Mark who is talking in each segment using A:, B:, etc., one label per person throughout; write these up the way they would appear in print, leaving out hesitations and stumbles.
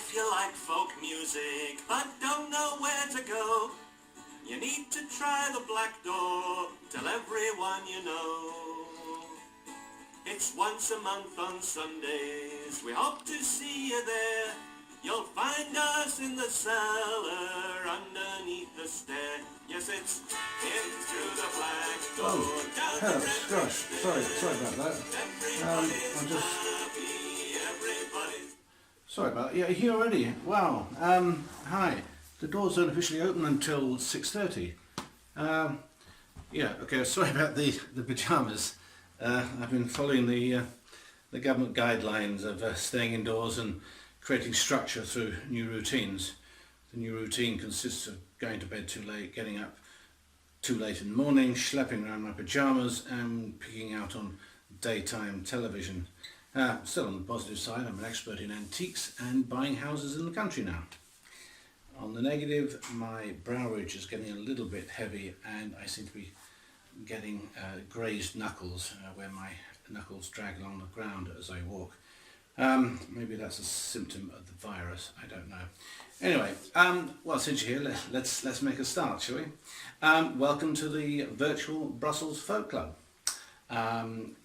A: If you like folk music but don't know where to go, you need to try the BlackDoor, tell everyone you know. It's once a month on Sundays, we hope to see you there. You'll find us in the cellar underneath the stair. Yes, it's in through the BlackDoor, down the red
B: gosh, sorry about that.
A: Everybody's happy, everybody's...
B: Sorry about that. Yeah, here already. Wow. Hi. The doors don't officially open until 6:30. Yeah. Okay. Sorry about the pajamas. I've been following the government guidelines of staying indoors and creating structure through new routines. The new routine consists of going to bed too late, getting up too late in the morning, schlepping around my pajamas and picking out on daytime television. Still on the positive side, I'm an expert in antiques and buying houses in the country now. On the negative, my brow ridge is getting a little bit heavy and I seem to be getting grazed knuckles where my knuckles drag along the ground as I walk. Maybe that's a symptom of the virus, I don't know. Anyway, well, since you're here, let's make a start, shall we? Welcome to the virtual Brussels Folk Club.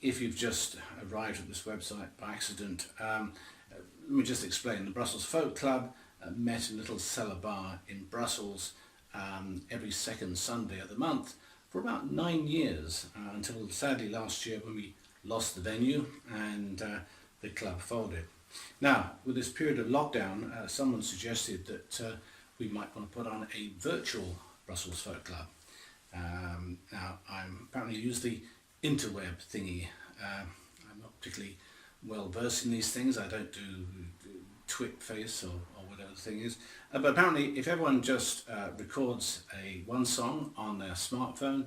B: If you've just arrived at this website by accident, let me just explain. The Brussels Folk Club met in a little cellar bar in Brussels every second Sunday of the month for about 9 years, until sadly last year when we lost the venue and the club folded. Now, with this period of lockdown, someone suggested that we might want to put on a virtual Brussels Folk Club. Now, I'm apparently use the interweb thingy. I'm not particularly well versed in these things. I don't do TwitFace or whatever the thing is. But apparently, if everyone just records one song on their smartphone,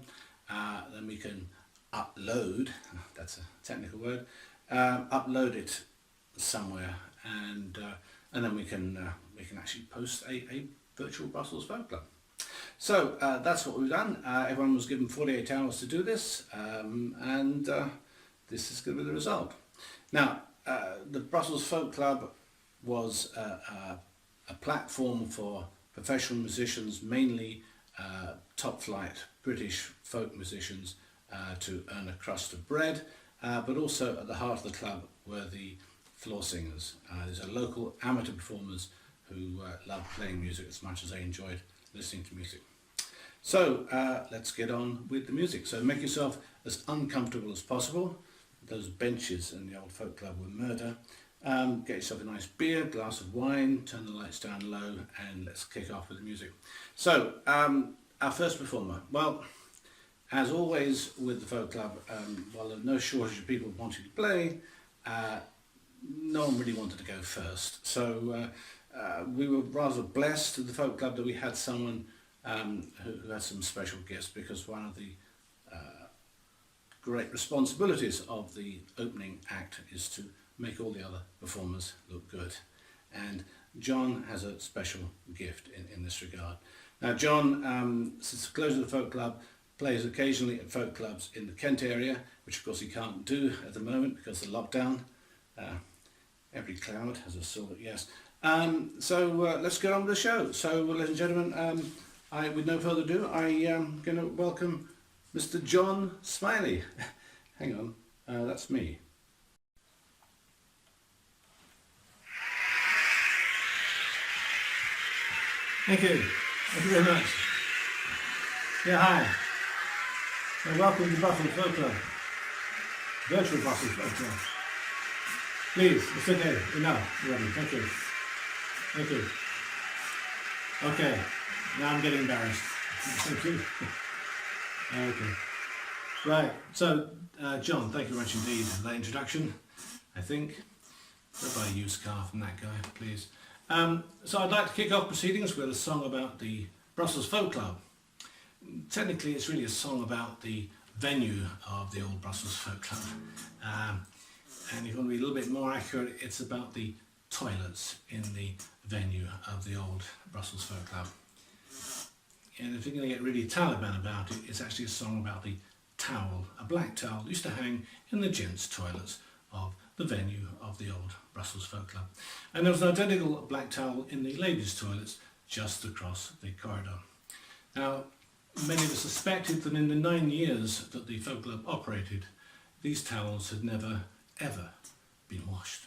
B: then we can upload. That's a technical word. Upload it somewhere, and then we can actually post a virtual Brussels Folk Club. So that's what we've done. Everyone was given 48 hours to do this, and this is going to be the result. Now, the Brussels Folk Club was a platform for professional musicians, mainly top flight British folk musicians, to earn a crust of bread, but also at the heart of the club were the floor singers. These are local amateur performers who love playing music as much as they enjoyed listening to music. So let's get on with the music. So make yourself as uncomfortable as possible. Those benches in the old folk club were murder. Get yourself a nice beer, glass of wine, turn the lights down low, and let's kick off with the music. So our first performer, well, as always with the folk club, while there's no shortage of people wanting to play, no one really wanted to go first. So we were rather blessed at the folk club that we had someone who had some special gifts, because one of the great responsibilities of the opening act is to make all the other performers look good. And John has a special gift in this regard. Now John, since the close of the folk club, plays occasionally at folk clubs in the Kent area, which of course he can't do at the moment because of the lockdown. Every cloud has a silver, yes. So let's get on with the show. So ladies and gentlemen, with no further ado, I am going to welcome Mr. John Smiley. Hang on, that's me. Thank you. Thank you very much. Yeah, hi. And welcome to Brussels Folk Club. Virtual Brussels Folk Club. Please, it's okay. Enough. Thank you. Thank you. Okay. Now I'm getting embarrassed. Thank you. Okay. Right. So, John, thank you very much indeed for that introduction. I think. I'll buy a used car from that guy, please. So I'd like to kick off proceedings with a song about the Brussels Folk Club. Technically, it's really a song about the venue of the old Brussels Folk Club. And if you want to be a little bit more accurate, it's about the toilets in the venue of the old Brussels Folk Club. And if you're going to get really Taliban about it, it's actually a song about the towel, a black towel that used to hang in the gents' toilets of the venue of the old Brussels Folk Club. And there was an identical black towel in the ladies' toilets just across the corridor. Now, many of us suspected that in the 9 years that the folk club operated, these towels had never, ever been washed.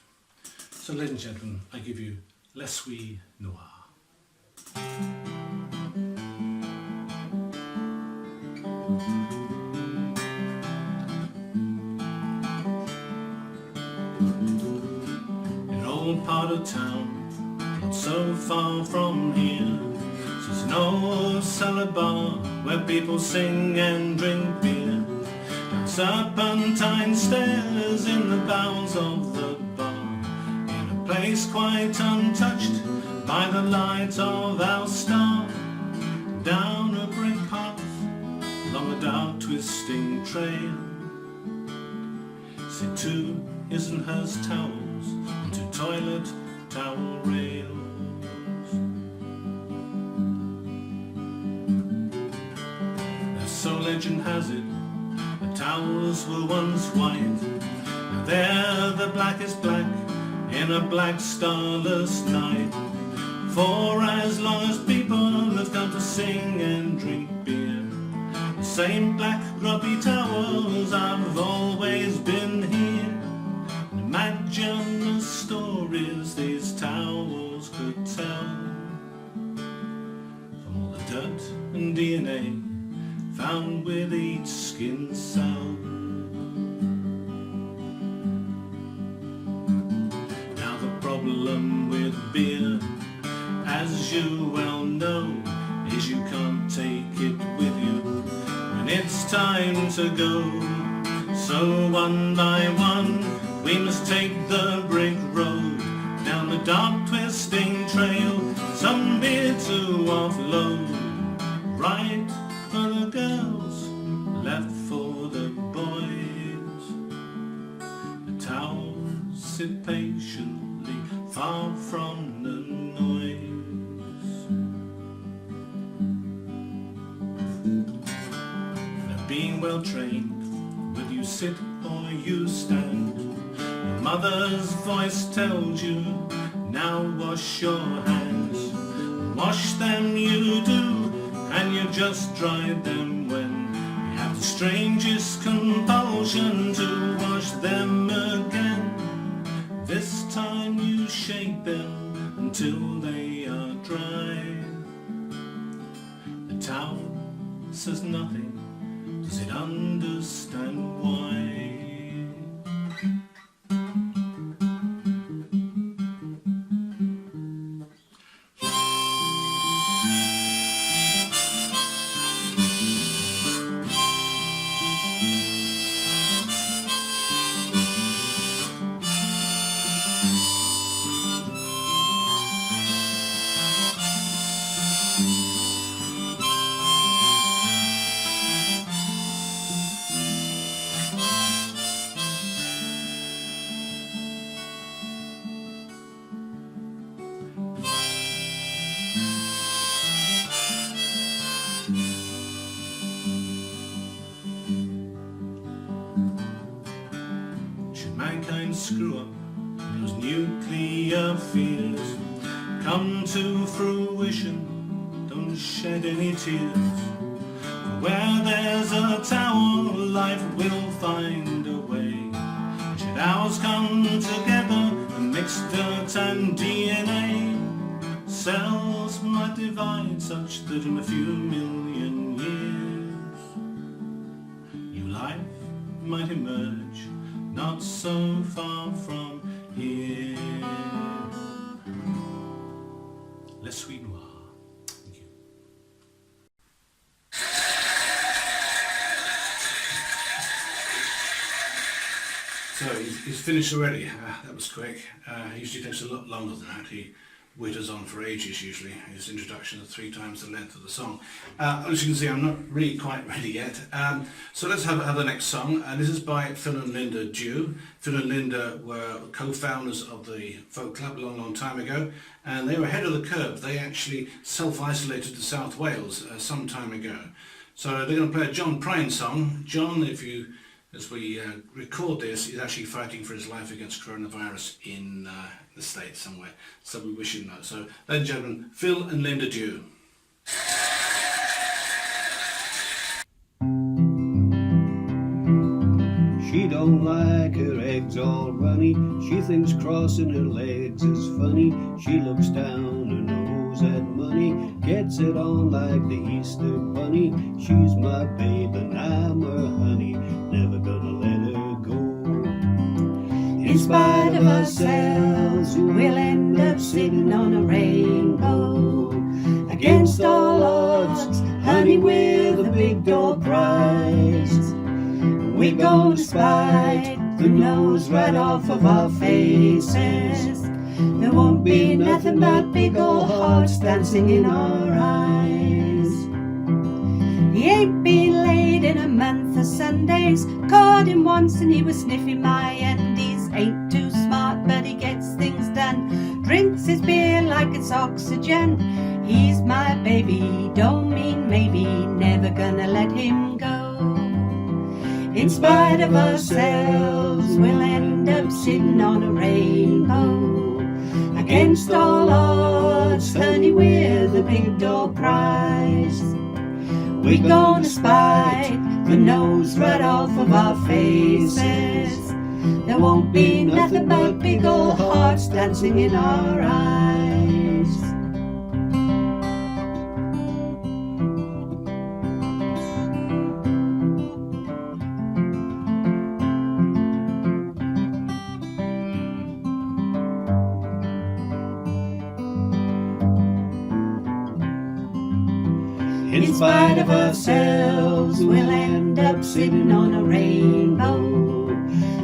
B: So, ladies and gentlemen, I give you Les Suies Noires. In an old part of town, not so far from here, there's an old cellar bar where people sing and drink beer. Down serpentine stairs in the bowels of the bar, in a place quite untouched by the light of our star. Down a brick path, along a dark twisting trail, sit two his and hers towels and two toilet towel rails. So legend has it, the towels were once white. Now they're the blackest black in a black starless night. For as long as people have come to sing and drink beer, the same black grubby towels have always been here. And imagine the stories these towels could tell, from all the dirt and DNA found with each skin cell. Now the problem with beer, as you well know, is you can't take it with you when it's time to go. So one by one we must take the brick road, down the dark twisting trail, some beer to offload. Right for the girls, left for the boys. The towels sit patiently far from the noise. Now being well trained, whether you sit or you stand, your mother's voice tells you, now wash your hands. Wash them you do, and you just dried them when you have the strangest compulsion to wash them again. This time you shake them until they are dry. The towel says nothing, does it understand why? Mankind screw up, those nuclear fears come to fruition, don't shed any tears. For where there's a towel, life will find a way. Should ours come together and mix dirt and DNA, cells might divide such that in a few million years new life might emerge not so far from here. Les Suies Noires. Thank you. So he's finished already. That was quick. He usually takes a lot longer than that. He witters on for ages usually. His introduction is 3 times the length of the song. As you can see, I'm not really quite ready yet. So let's have the next song. And this is by Phil and Linda Dew. Phil and Linda were co-founders of the folk club a long, long time ago. And they were ahead of the curve. They actually self-isolated to South Wales some time ago. So they're going to play a John Prine song. John, if you as we record this, is actually fighting for his life against coronavirus in the States somewhere. So we wish him that. So, ladies and gentlemen, Phil and Linda Dew.
C: She don't like her eggs all runny. She thinks crossing her legs is funny. She looks down her nose at money, gets it on like the Easter bunny. She's my babe and I'm her honey, never gonna let her go. In spite of ourselves, we'll end up sitting on a rainbow. Against all odds, honey, we're the big door prize. We're gonna spite the nose right off of our faces. There won't be nothing but big old hearts dancing in our eyes. He ain't been laid in a month of Sundays. Caught him once and he was sniffing my undies. Ain't too smart but he gets things done. Drinks his beer like it's oxygen. He's my baby, don't mean maybe. Never gonna let him go. In spite of ourselves, we'll end up sitting on a rainbow. Against all odds, honey, we're the big door prize. We're gonna spite the nose right off of our faces. There won't be nothing but big old hearts dancing in our eyes. In spite of ourselves, we'll end up sitting on a rainbow.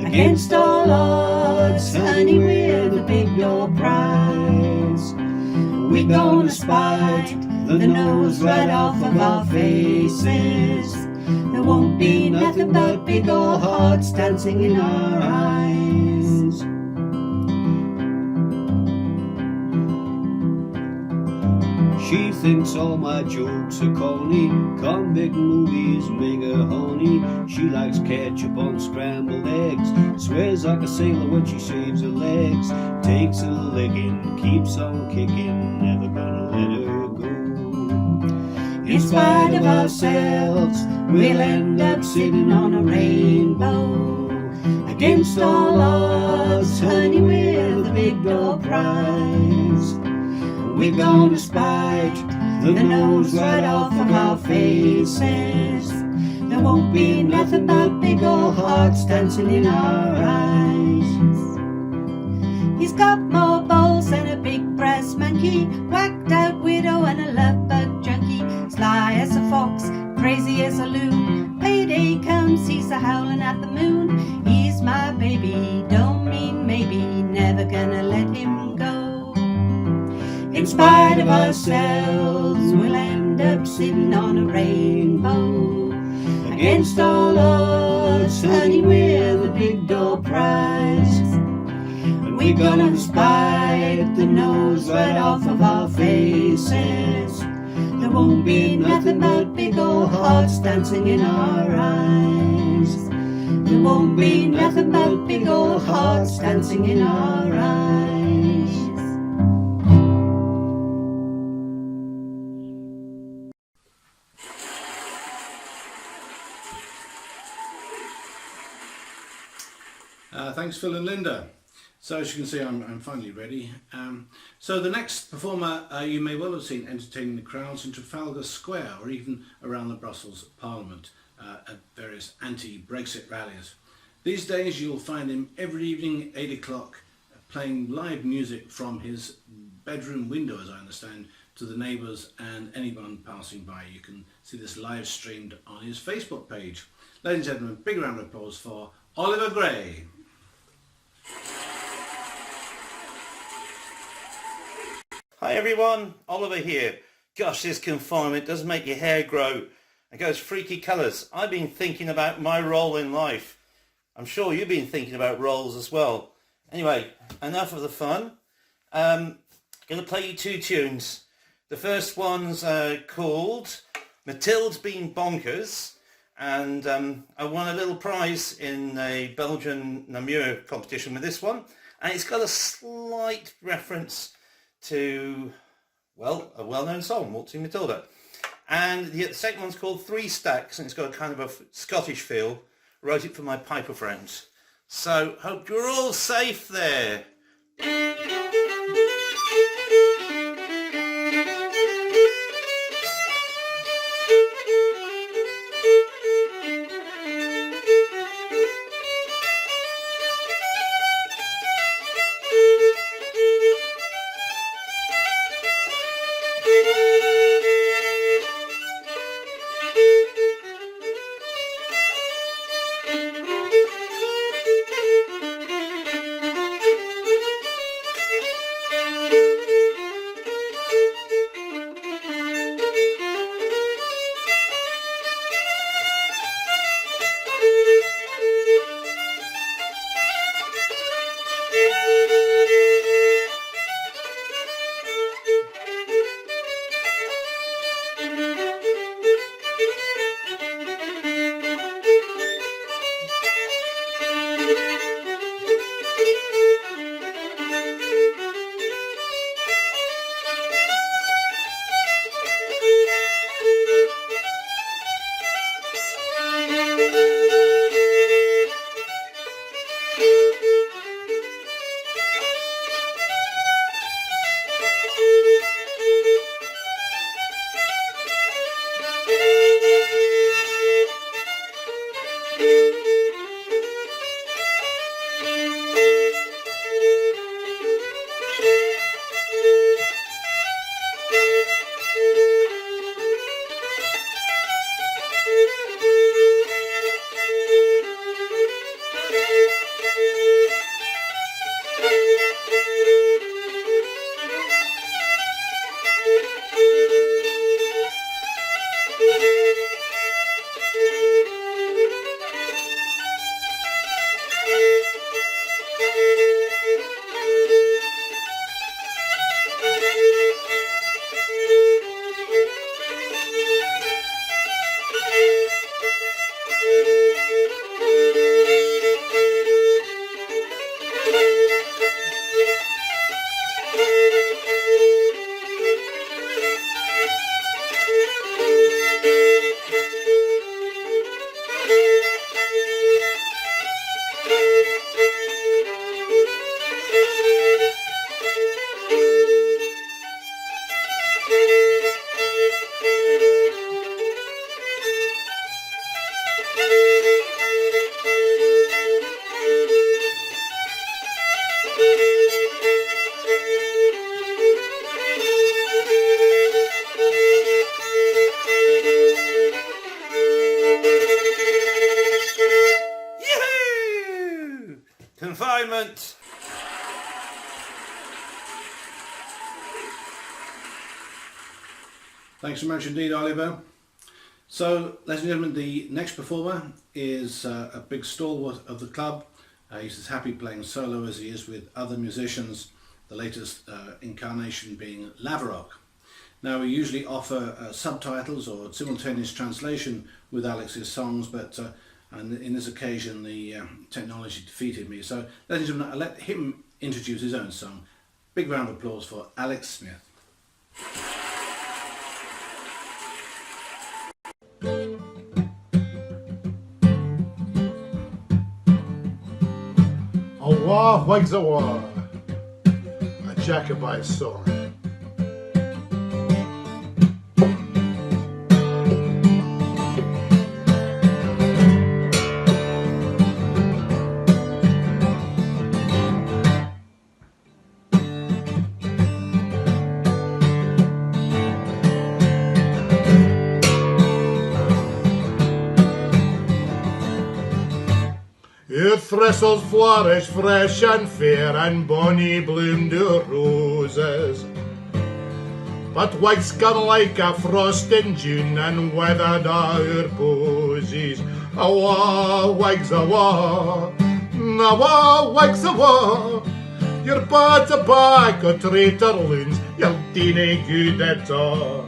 C: Against all odds, honey, we're the big door prize. We're gonna spite the nose right off of our faces. There won't be nothing but big old hearts dancing in our eyes. She thinks all my jokes are corny. Convict movies make her horny. She likes ketchup on scrambled eggs. Swears like a sailor when she shaves her legs. Takes a licking, keeps on kicking. Never gonna let her go. In spite of ourselves, we'll end up sitting on a rainbow. Against all odds, honey, we're the big door prize. We're gonna spite the nose right off of our faces. There won't be nothing but big old hearts dancing in our eyes. He's got more balls than a big brass monkey, whacked out widow and a love bug junkie. Sly as a fox, crazy as a loon. Payday comes, he's a howling at the moon. He's my baby, don't mean maybe. Never gonna let him go. In spite of ourselves, we'll end up sitting on a rainbow. Against all odds, honey, we're the big door prize. And we're gonna spite the nose right off of our faces. There won't be nothing but big old hearts dancing in our eyes. There won't be nothing but big old hearts dancing in our eyes.
B: Thanks, Phil and Linda. So as you can see, I'm finally ready. So the next performer you may well have seen entertaining the crowds in Trafalgar Square or even around the Brussels Parliament at various anti-Brexit rallies. These days you'll find him every evening at 8 o'clock playing live music from his bedroom window, as I understand, to the neighbours and anyone passing by. You can see this live streamed on his Facebook page. Ladies and gentlemen, big round of applause for Oliver Gray.
D: Hi everyone, Oliver here. Gosh, this confinement does make your hair grow and goes freaky colours. I've been thinking about my role in life. I'm sure you've been thinking about roles as well. Anyway, enough of the fun. Going to play you two tunes. The first one's called Matilda's Been Bonkers, and I won a little prize in a Belgian Namur competition with this one, and it's got a slight reference to, well, a well-known song, Waltzing Matilda. And the second one's called Three Stacks, and it's got a kind of a Scottish feel. Wrote it for my piper friends. So hope you're all safe there. Confinement!
B: Thanks so much indeed, Oliver. So, ladies and gentlemen, the next performer is a big stalwart of the club. He's as happy playing solo as he is with other musicians, the latest incarnation being Laverock. Now, we usually offer subtitles or simultaneous translation with Alex's songs, but and in this occasion the technology defeated me. So, ladies and gentlemen, I'll let him introduce his own song. Big round of applause for Alex Smith.
E: Awa, wags awa, a Jacobite song. Your thistles flourish fresh and fair, and bonny bloomed the roses. But white's come like a frost in June, and weathered our posies. Awa, wags awa, awa, wags awa. You're but a bag of traitor loons, you'll do nae good at all.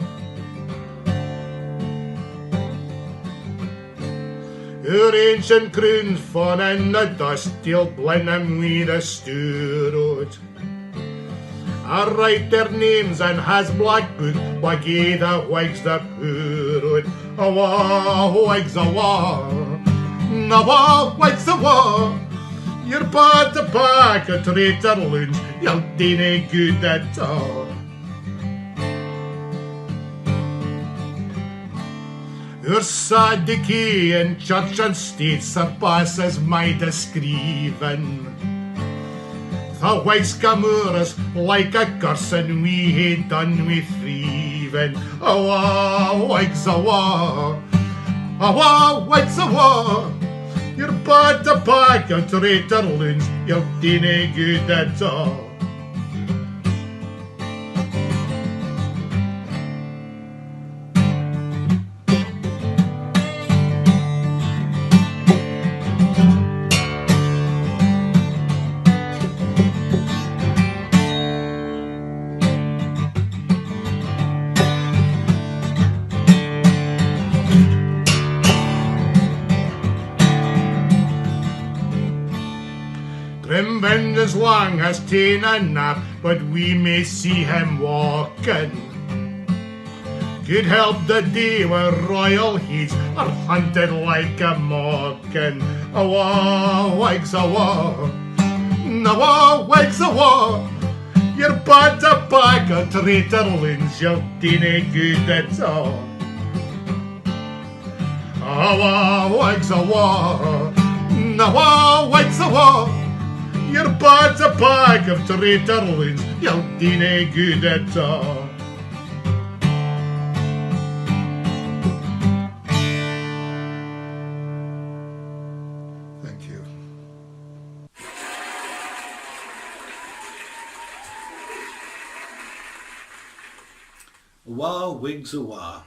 E: Your ancient croon's fun in the dust, you'll blend them with the stew out. I write their names in his black book, but gae the Whigs the poor out. Awa, Whigs, awa, nawa, Whigs, awa. You're bad to back a traitor loons, you'll do nae good at all. Your sad decay in church and state surpasses my descriving. The Whigs come o'er us like a curse and we hae done with thieving. Awa, Whigs, awa, awa, Whigs, awa. You're bad to back a traitor loons, you'll do nae good at all. Grim Vengeance Long has ta'en a nap, but we may see him walking. Good help the day where royal heats are hunted like a mocking. Awa, Whigs, awa, nawa, Whigs, awa. You're bad to back a traitor loons, you'll do nae good at all. Awa, Whigs, awa, nawa, Whigs, awa. You're bad to bag of traitor loons, you'll do nae good at all. Thank you.
B: Wah, Whigs, wah.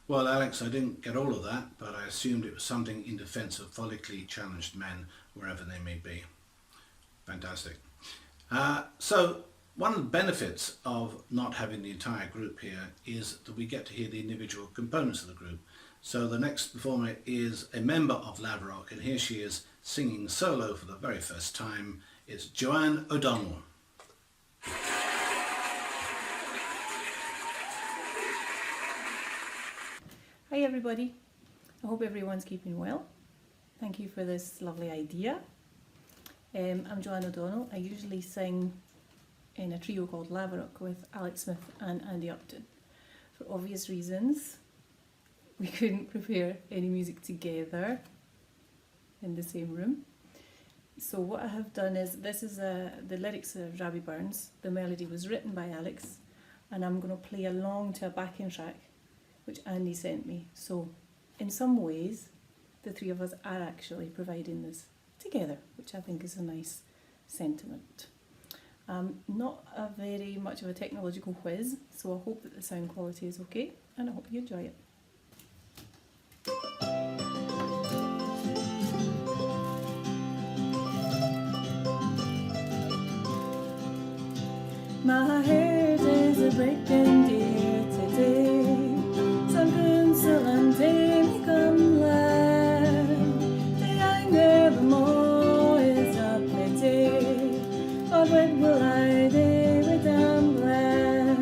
B: Well, Alex, I didn't get all of that, but I assumed it was something in defence of follically challenged men, wherever they may be. Fantastic. So one of the benefits of not having the entire group here is that we get to hear the individual components of the group. So the next performer is a member of Laverock, and here she is singing solo for the very first time. It's Joanne O'Donnell.
F: Hi everybody, I hope everyone's keeping well. Thank you for this lovely idea. I'm Joanne O'Donnell. I usually sing in a trio called Laverock with Alex Smith and Andy Upton. For obvious reasons, we couldn't prepare any music together in the same room. So what I have done is, this is the lyrics of Robbie Burns. The melody was written by Alex, and I'm going to play along to a backing track which Andy sent me. So in some ways, the three of us are actually providing this together, which I think is a nice sentiment. Not a very much of a technological whiz, so I hope that the sound quality is okay, and I hope you enjoy it. My heart is a breaking dear today. Some counsel and me come land. The anger the more is a pity. But what will I do with them glad?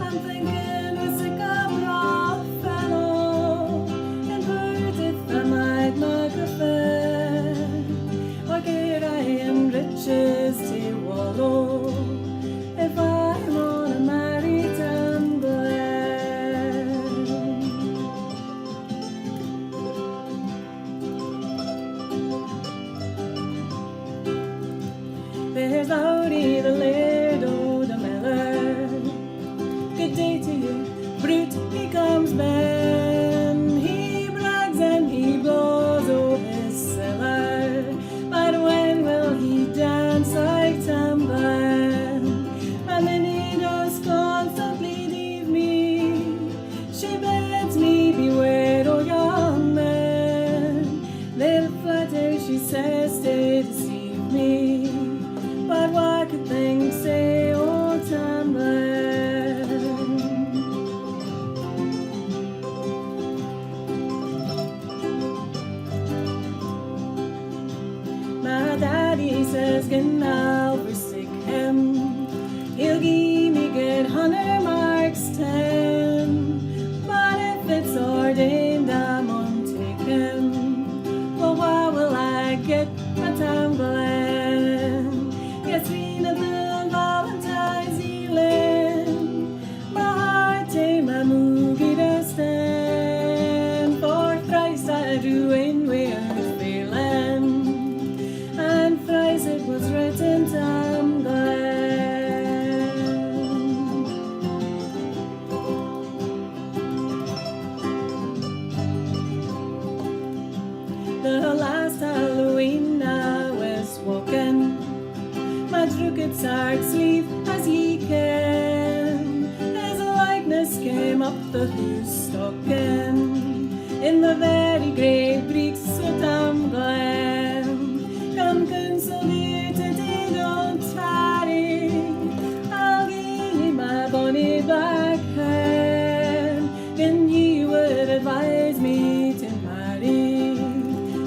F: I'm thinking we're sick of raw fellow, and put if I might make a fair. Or get I in riches to wallow. If I'm on a married town glad. There's Audi the laird o' the miller. Good day to you, brute, he comes ben. He brags and he blows o' his cellar. But when will he dance like Tamburn? My Minnie does constantly leave me. She bids me beware o' young men. They'll flatter, she says, to deceive me. But what could things say o' Tamburn? a drooked sark sleeve as ye ken. His likeness came up the hoostocking in the very great breeks of Tam Glen. Come counsel dear, today don't tarry, I'll give ye my bonny black hand, and ye would advise me to marry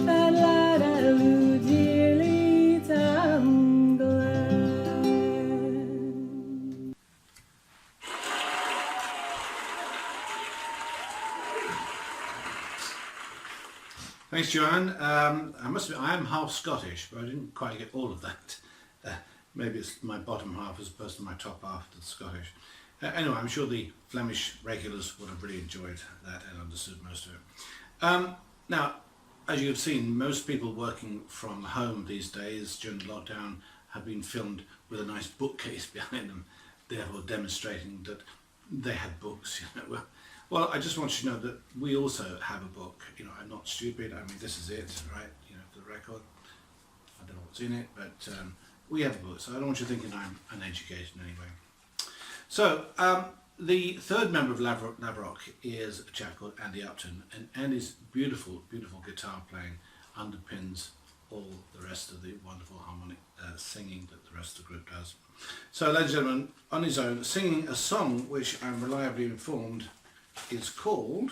F: that lad I loo dearly, Tam Glen.
B: Thanks, Joanne. I must admit, I am half Scottish, but I didn't quite get all of that. Maybe it's my bottom half as opposed to my top half that's Scottish. Anyway, I'm sure the Flemish regulars would have really enjoyed that and understood most of it. Now, as you've seen, most people working from home these days during the lockdown have been filmed with a nice bookcase behind them, therefore demonstrating that they had books. You know. Well, I just want you to know that we also have a book. You know, I'm not stupid. I mean, this is it, right? You know, for the record. I don't know what's in it, but we have a book, so I don't want you thinking I'm uneducated in any way. So, the third member of Laverock is a chap called Andy Upton, and Andy's beautiful, beautiful guitar playing underpins all the rest of the wonderful harmonic singing that the rest of the group does. So, ladies and gentlemen, on his own, singing a song which I'm reliably informed is called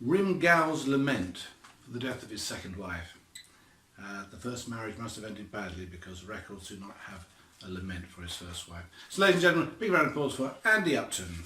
B: Rimgau's Lament for the death of his second wife. The first marriage must have ended badly because records do not have a lament for his first wife. So ladies and gentlemen, big round of applause for Andy Upton.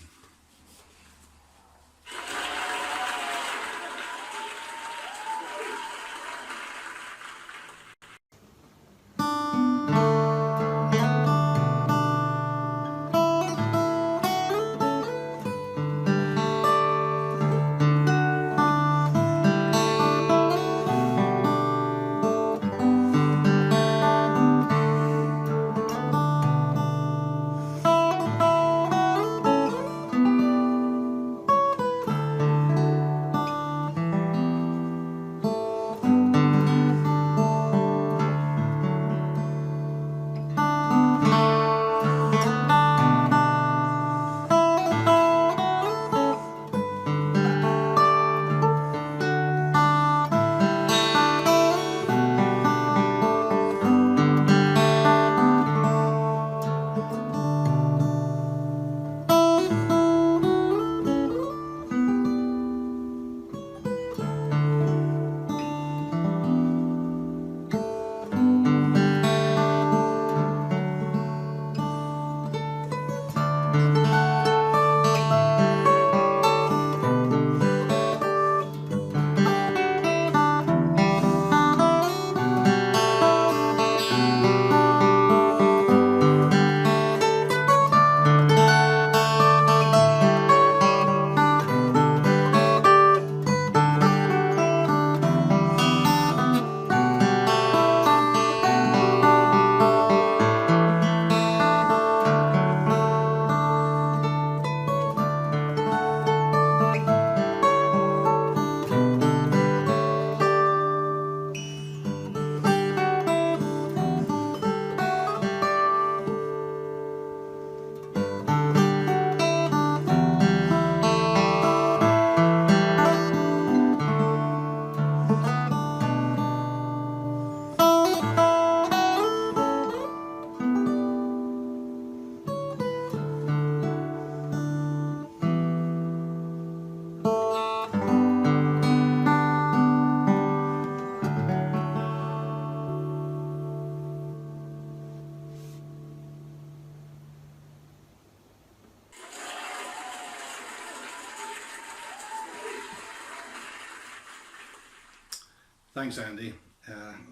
B: Thanks, Andy.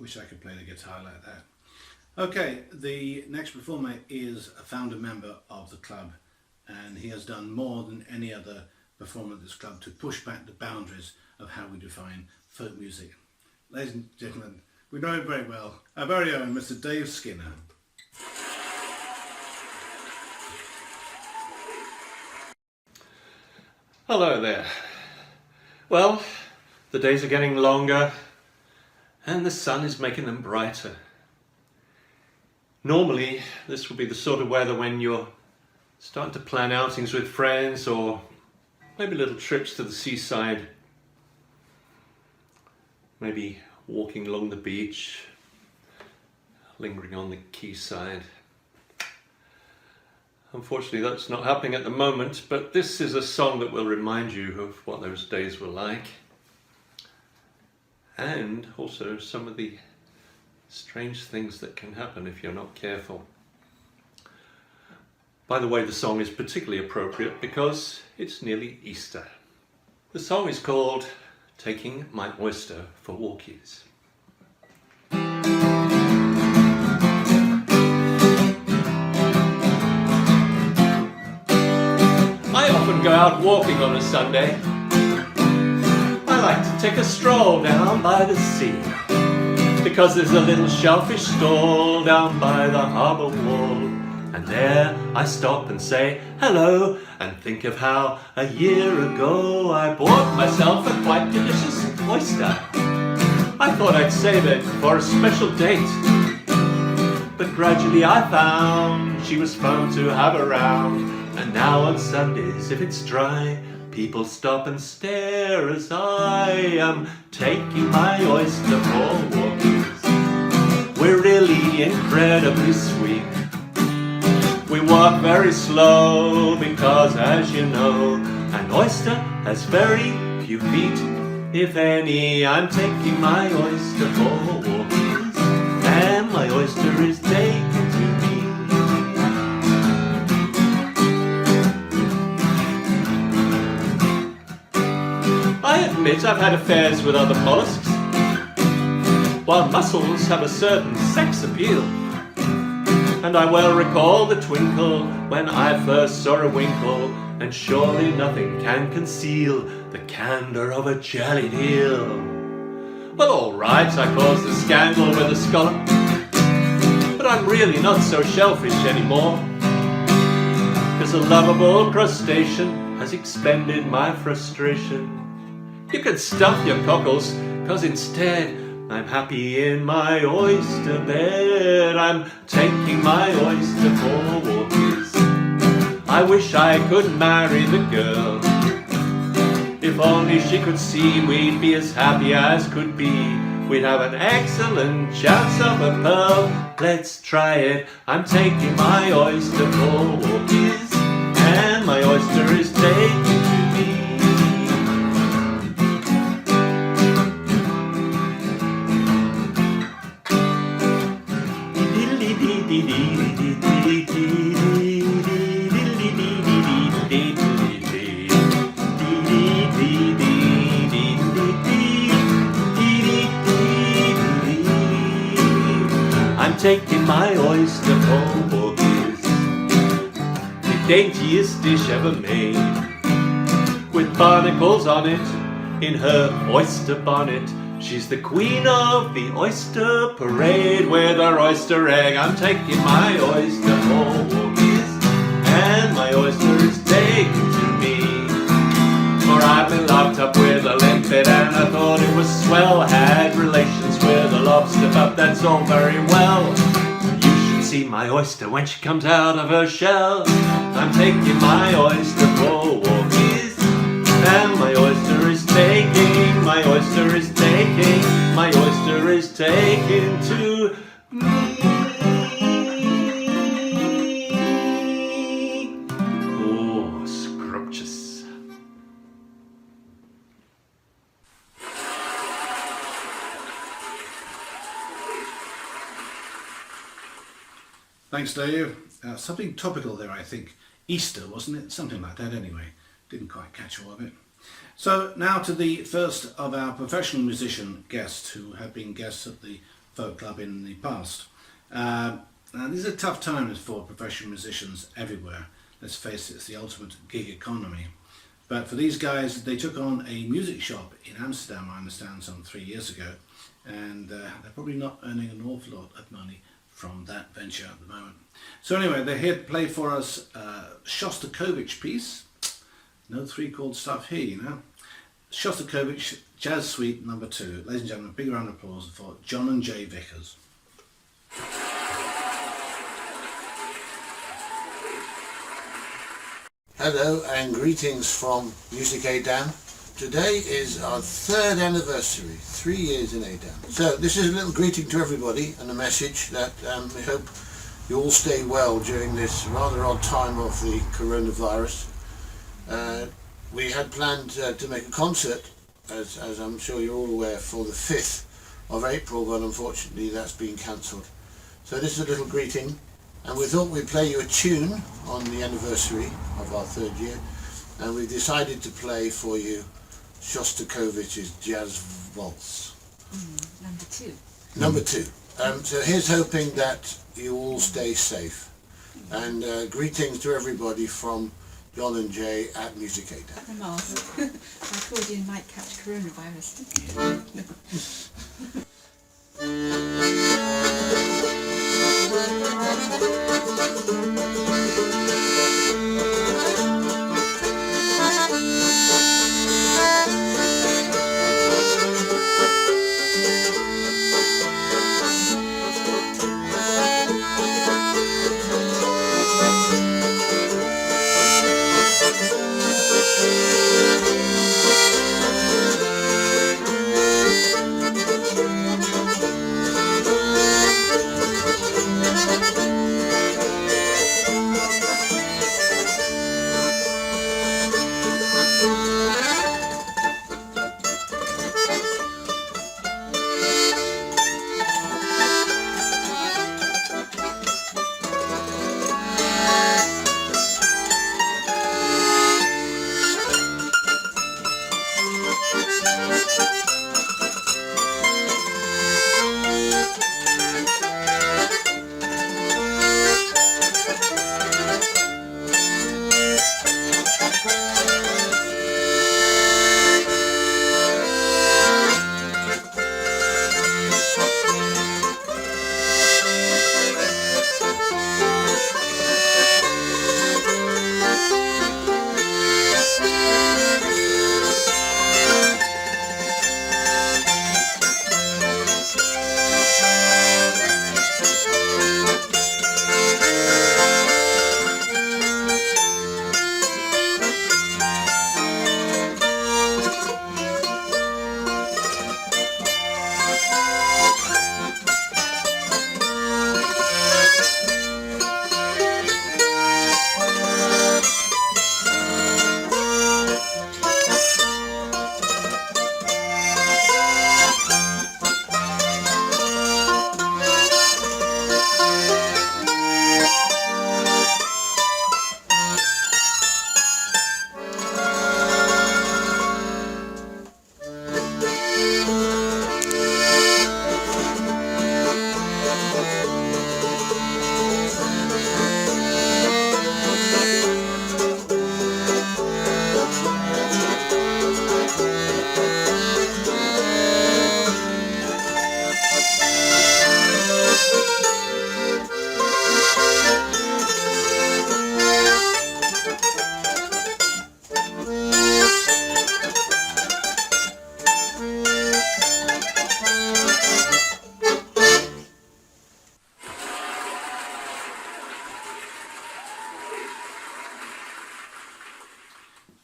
B: Wish I could play the guitar like that. Okay, the next performer is a founder member of the club, and he has done more than any other performer at this club to push back the boundaries of how we define folk music. Ladies and gentlemen, we know him very well, our very own Mr. Dave Skinner.
G: Hello there. Well, the days are getting longer and the sun is making them brighter. Normally, this would be the sort of weather when you're starting to plan outings with friends or maybe little trips to the seaside. Maybe walking along the beach, lingering on the quayside. Unfortunately, that's not happening at the moment, but this is a song that will remind you of what those days were like. And also some of the strange things that can happen if you're not careful. By the way, the song is particularly appropriate because it's nearly Easter. The song is called Taking My Oyster for Walkies. I often go out walking on a Sunday. I like to take a stroll down by the sea, because there's a little shellfish stall down by the harbour wall. And there I stop and say hello, and think of how a year ago I bought myself a quite delicious oyster. I thought I'd save it for a special date, but gradually I found she was fun to have around. And now on Sundays, if it's dry, people stop and stare as I am taking my oyster for walkies. We're really incredibly sweet. We walk very slow because, as you know, an oyster has very few feet, if any. I'm taking my oyster for walkies, and my oyster is taken to me. I admit I've had affairs with other mollusks, while mussels have a certain sex appeal. And I well recall the twinkle when I first saw a winkle, and surely nothing can conceal the candour of a jellied eel. Well, all right, I caused a scandal with a scallop, but I'm really not so shellfish anymore, 'cause a lovable crustacean has expended my frustration. You can stuff your cockles, 'cause instead I'm happy in my oyster bed. I'm taking my oyster for walkies. I wish I could marry the girl. If only she could see we'd be as happy as could be. We'd have an excellent chance of a pearl. Let's try it. I'm taking my oyster for walkies, and my oyster is taken to me. I'm taking my oyster for walkies, the daintiest dish ever made, with barnacles on it in her oyster bonnet. She's the queen of the oyster parade with her oyster egg. I'm taking my oyster for walkies, and my oyster is taken to me. For I've been locked up with a limpet, and I thought it was swell. Had relations with a lobster, but that's all very well. You should see my oyster when she comes out of her shell. I'm taking my oyster for walkies, and my oyster is taking, my oyster is taking, my oyster is taken to me. Oh, scrumptious.
B: Thanks, Dave. Something topical there, I think. Easter, wasn't it? Something like that anyway. Didn't quite catch all of it. So now to the first of our professional musician guests who have been guests at the folk club in the past. Now these are tough times for professional musicians everywhere. Let's face it, it's the ultimate gig economy. But for these guys, they took on a music shop in Amsterdam, I understand, some 3 years ago. And they're probably not earning an awful lot of money from that venture at the moment. So anyway, they're here to play for us Shostakovich piece. No three-chord stuff here, you know. Shostakovich Jazz Suite No. 2. Ladies and gentlemen, a big round of applause for John and Jay Vickers.
H: Hello and greetings from Music Edam. Today is our 3rd anniversary, 3 years in Edam. So this is a little greeting to everybody and a message that we hope you all stay well during this rather odd time of the coronavirus. We had planned to make a concert, as I'm sure you're all aware, for the 5th of April, but unfortunately that's been cancelled. So this is a little greeting, and we thought we'd play you a tune on the anniversary of our 3rd year, and we decided to play for you Shostakovich's Jazz Waltz.
I: Number 2.
H: Number 2. So here's hoping that you all stay safe, and greetings to everybody from John and Jay at Music Edam.
I: The mask. My accordion might catch coronavirus.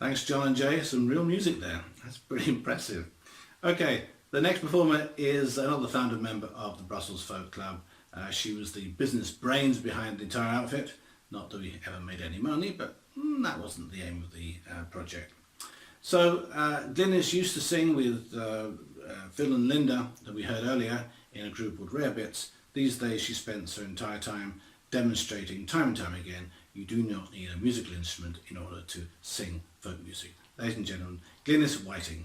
B: Thanks, John and Jay. Some real music there. That's pretty impressive. Okay, the next performer is another founder member of the Brussels Folk Club. She was the business brains behind the entire outfit. Not that we ever made any money, but that wasn't the aim of the project. So Glynis used to sing with Phil and Linda that we heard earlier in a group called Rare Bits. These days she spends her entire time demonstrating time and time again you do not need a musical instrument in order to sing folk music. Ladies and gentlemen, Glynis Whiting.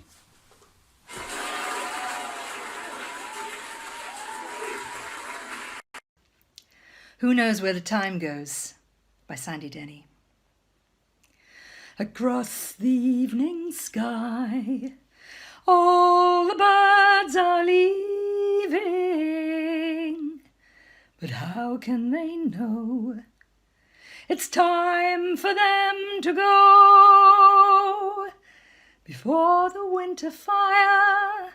J: Who Knows Where the Time Goes by Sandy Denny. Across the evening sky, all the birds are leaving, but how can they know it's time for them to go? Before the winter fire,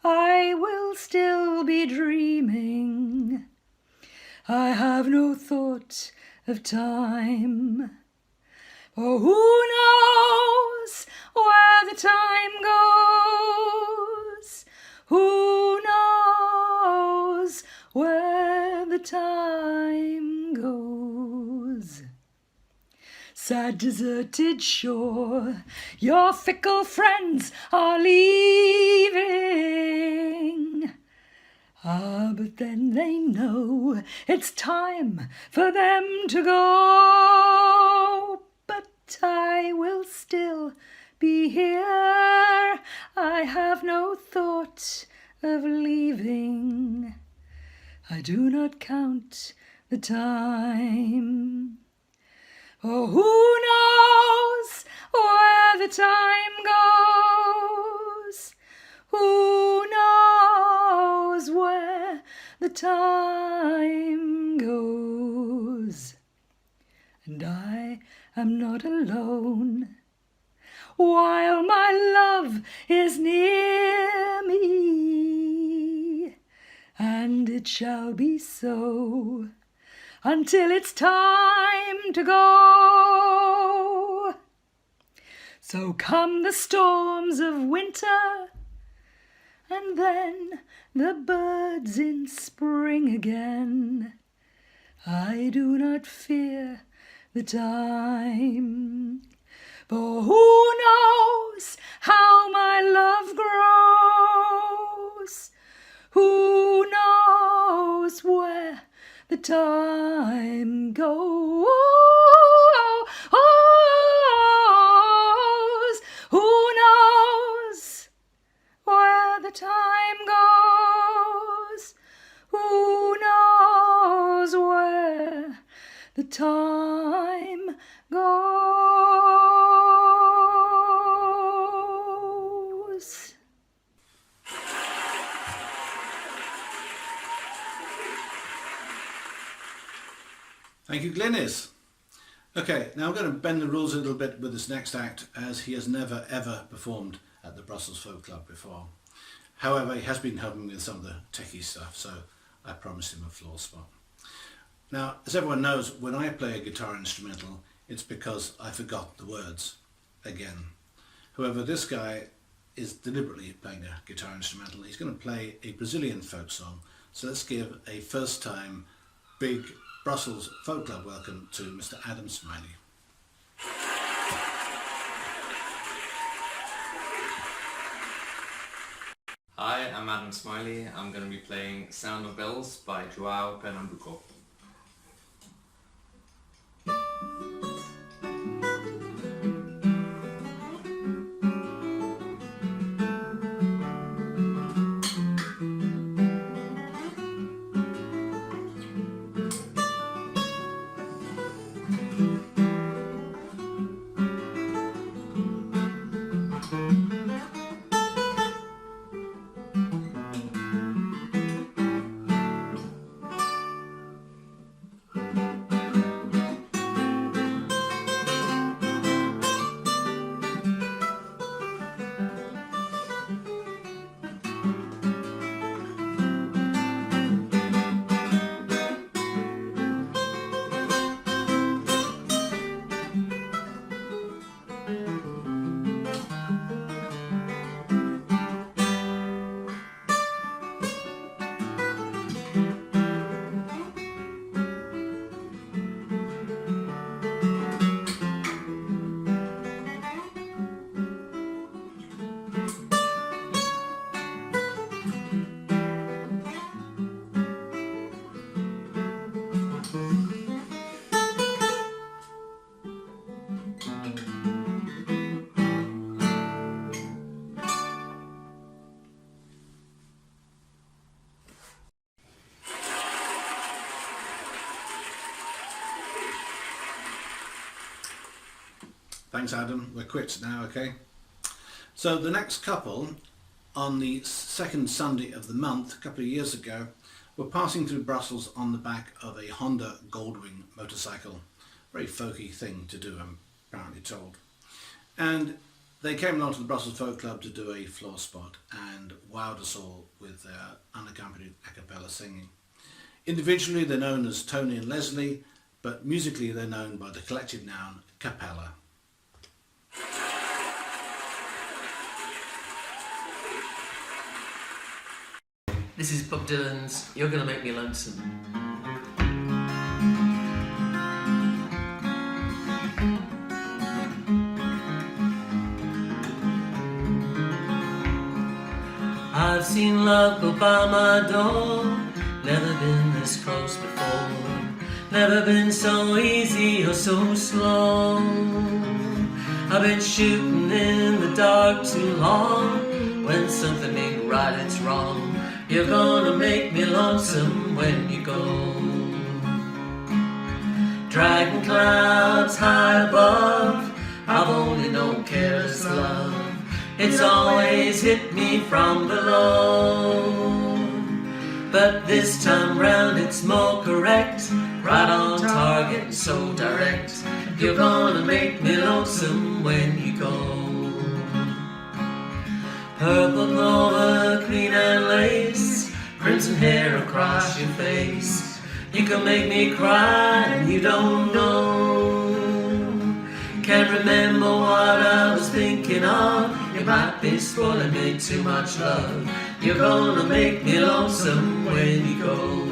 J: I will still be dreaming. I have no thought of time. For who knows where the time goes? Who knows where the time goes? Sad deserted shore, your fickle friends are leaving. Ah, but then they know it's time for them to go. But I will still be here. I have no thought of leaving. I do not count the time. Oh, who knows where the time goes? Who knows where the time goes? And I am not alone, while my love is near me, and it shall be so until it's time to go. So come the storms of winter, and then the birds in spring again. I do not fear the time, for who knows how my love grows? Who knows where the time goes? Who knows where the time goes? Who knows where the time goes?
B: Thank you, Glynis. Okay, now I'm going to bend the rules a little bit with this next act, as he has never ever performed at the Brussels Folk Club before. However, he has been helping me with some of the techie stuff, so I promised him a floor spot. Now, as everyone knows, when I play a guitar instrumental, it's because I forgot the words again. However, this guy is deliberately playing a guitar instrumental. He's going to play a Brazilian folk song, so let's give a first time big Brussels Folk Club welcome to Mr. Adam Smiley.
K: Hi, I'm Adam Smiley. I'm going to be playing Sound of Bells by João Pernambuco.
B: Thanks, Adam. We're quits now, okay? So the next couple, on the second Sunday of the month, a couple of years ago, were passing through Brussels on the back of a Honda Goldwing motorcycle. Very folky thing to do, I'm apparently told. And they came along to the Brussels Folk Club to do a floor spot and wowed us all with their unaccompanied a cappella singing. Individually, they're known as Tony and Leslie, but musically they're known by the collective noun capella.
L: This is Bob Dylan's You're Gonna Make Me Lonesome. I've seen love go by my door, never been this close before, never been so easy or so slow. I've been shooting in the dark too long, when something ain't right it's wrong. You're gonna make me lonesome when you go. Dragging clouds high above, I've only known careless love. It's always hit me from below. But this time round it's more correct, right on target and so direct. You're gonna make me lonesome when you go. Purple clover, green and lace, crimson hair across your face. You can make me cry and you don't know. Can't remember what I was thinking of. You might be spoiling me too much love. You're gonna make me lonesome when you go.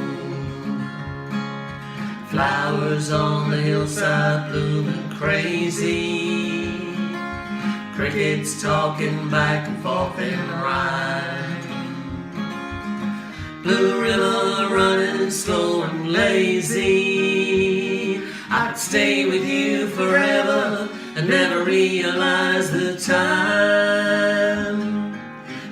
L: Flowers on the hillside blooming crazy, crickets talking back and forth in rhyme. Blue river running slow and lazy. I could stay with you forever and never realize the time.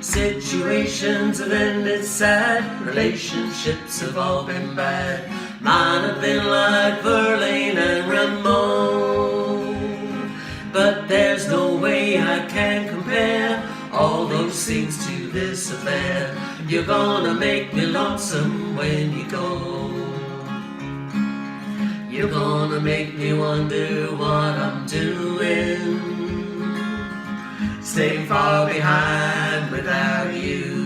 L: Situations have ended sad, relationships have all been bad. Mine have been like Verlaine and Ramon, but there's no way I can compare all those things to this affair. You're gonna make me lonesome when you go. You're gonna make me wonder what I'm doing, staying far behind without you.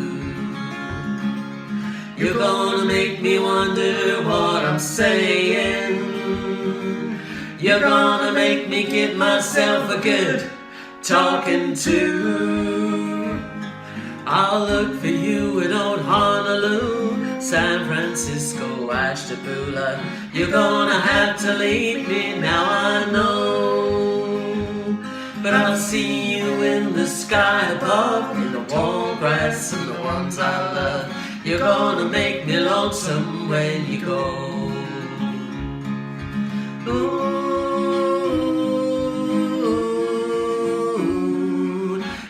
L: You're gonna make me wonder what I'm saying. You're gonna make me give myself a good talking to. I'll look for you in old Honolulu, San Francisco, Ashtabula. You're gonna have to leave me now, I know, but I'll see you in the sky above, in the warm grass and the ones I love. You're gonna make me lonesome when you go. Ooh,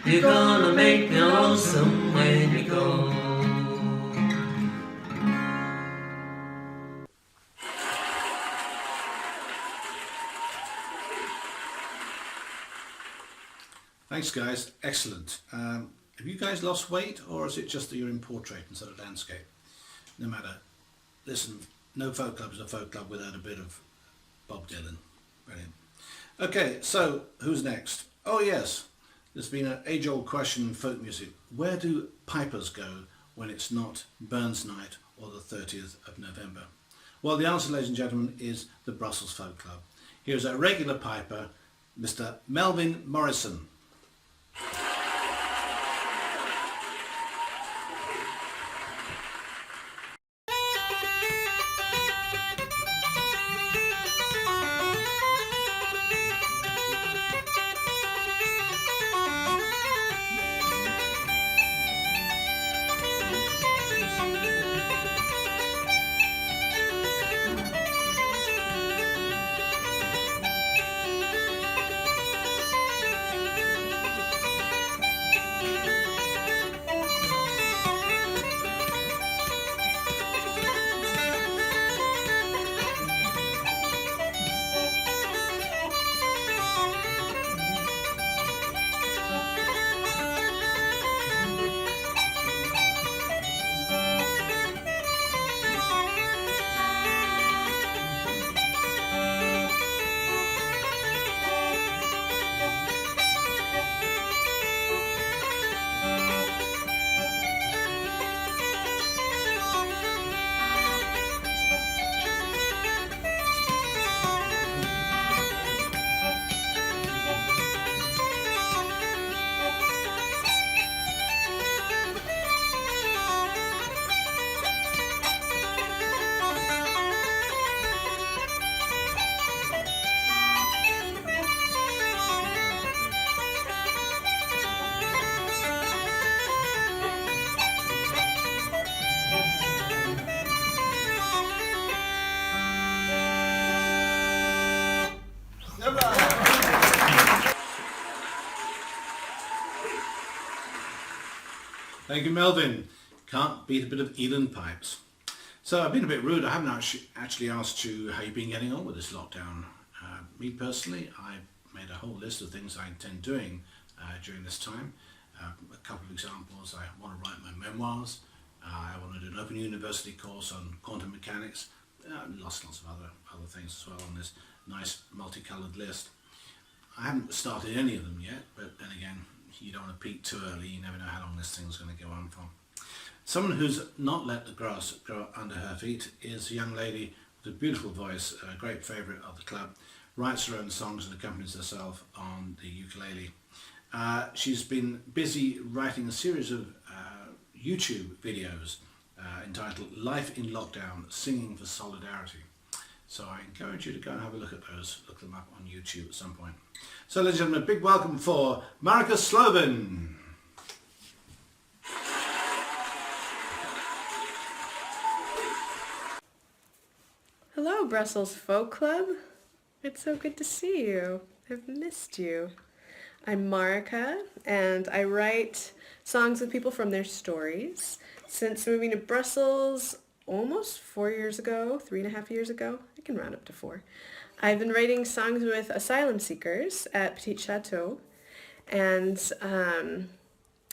L: you're gonna make me lonesome when you go.
B: Thanks guys, excellent. Have you guys lost weight, or is it just that you're in portrait instead of landscape? No matter. Listen, no folk club is a folk club without a bit of Bob Dylan. Brilliant. Okay, so who's next? Oh yes, there's been an age-old question in folk music. Where do pipers go when it's not Burns Night or the 30th of November? Well, the answer, ladies and gentlemen, is the Brussels Folk Club. Here's our regular piper, Mr. Melvin Morrison. Thank you, Melvin. Can't beat a bit of Eland pipes. So I've been a bit rude. I haven't actually asked you how you've been getting on with this lockdown. Me personally, I made a whole list of things I intend doing during this time. A couple of examples: I want to write my memoirs. I want to do an Open University course on quantum mechanics. Lots of other things as well on this nice multicoloured list. I haven't started any of them yet, but then again, you don't want to peak too early. You never know how long this thing's going to go on for. Someone who's not let the grass grow under her feet is a young lady with a beautiful voice, a great favourite of the club, writes her own songs and accompanies herself on the ukulele. She's been busy writing a series of YouTube videos entitled Life in Lockdown, Singing for Solidarity. So I encourage you to go and have a look at those, look them up on YouTube at some point. So ladies and gentlemen, a big welcome for Marika Sloven.
M: Hello, Brussels Folk Club. It's so good to see you. I've missed you. I'm Marika, and I write songs with people from their stories. Since moving to Brussels almost 4 years ago, 3.5 years ago, I can round up to 4, I've been writing songs with asylum seekers at Petit Chateau, and I'm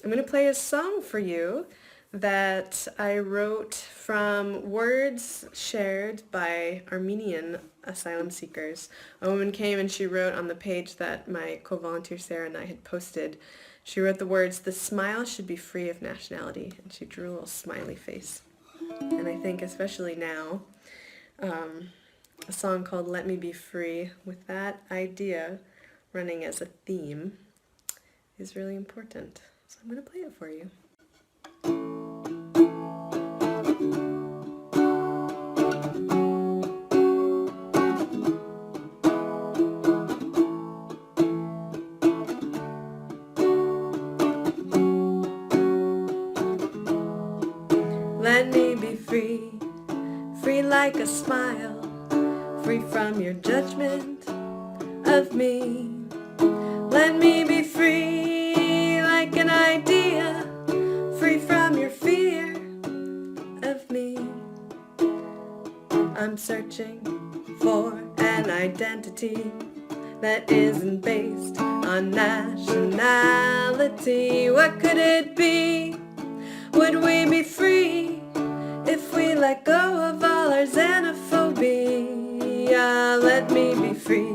M: going to play a song for you that I wrote from words shared by Armenian asylum seekers. A woman came and she wrote on the page that my co-volunteer Sarah and I had posted, she wrote the words, "The smile should be free of nationality," and she drew a little smiley face. And I think especially now, a song called "Let Me Be Free" with that idea running as a theme is really important. So I'm going to play it for you. Let me be free, free like a smile, free from your judgment of me. Let me be free like an idea, free from your fear of me. I'm searching for an identity that isn't based on nationality. What could it be? Would we be free if we let go of all our xenophobia? Let me be free,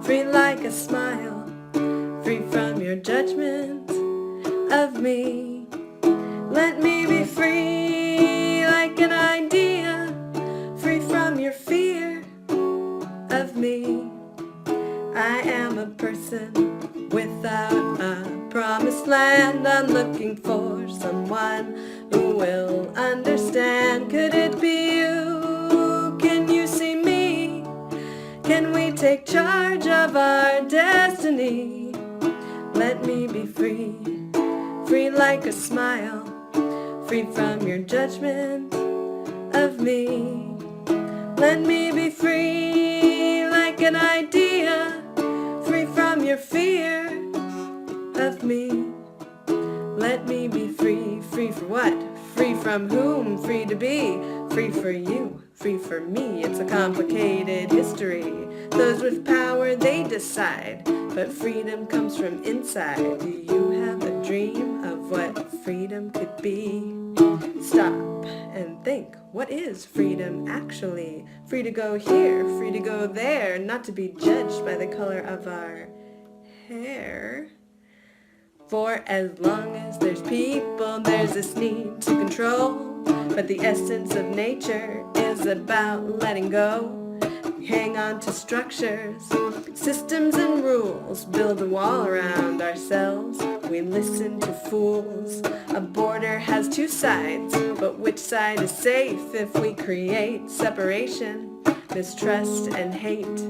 M: free like a smile, free from your judgment of me. Let me be free like an idea, free from your fear of me. I am a person without a promised land. I'm looking for someone who will understand. Could it be you? Can you see me? Can we take charge of our destiny? Let me be free, free like a smile, free from your judgment of me. Let me be free like an idea, free from your fear of me. Let me be free, free for what? Free from whom? Free to be, free for you, free for me. It's a complicated history. Those with power, they decide, but freedom comes from inside. Do you have a dream of what freedom could be? Stop and think, what is freedom actually? Free to go here, free to go there, not to be judged by the color of our hair. For as long as there's people, there's this need to control. But the essence of nature is about letting go. We hang on to structures, systems and rules, build a wall around ourselves. We listen to fools. A border has two sides, but which side is safe if we create separation, mistrust and hate?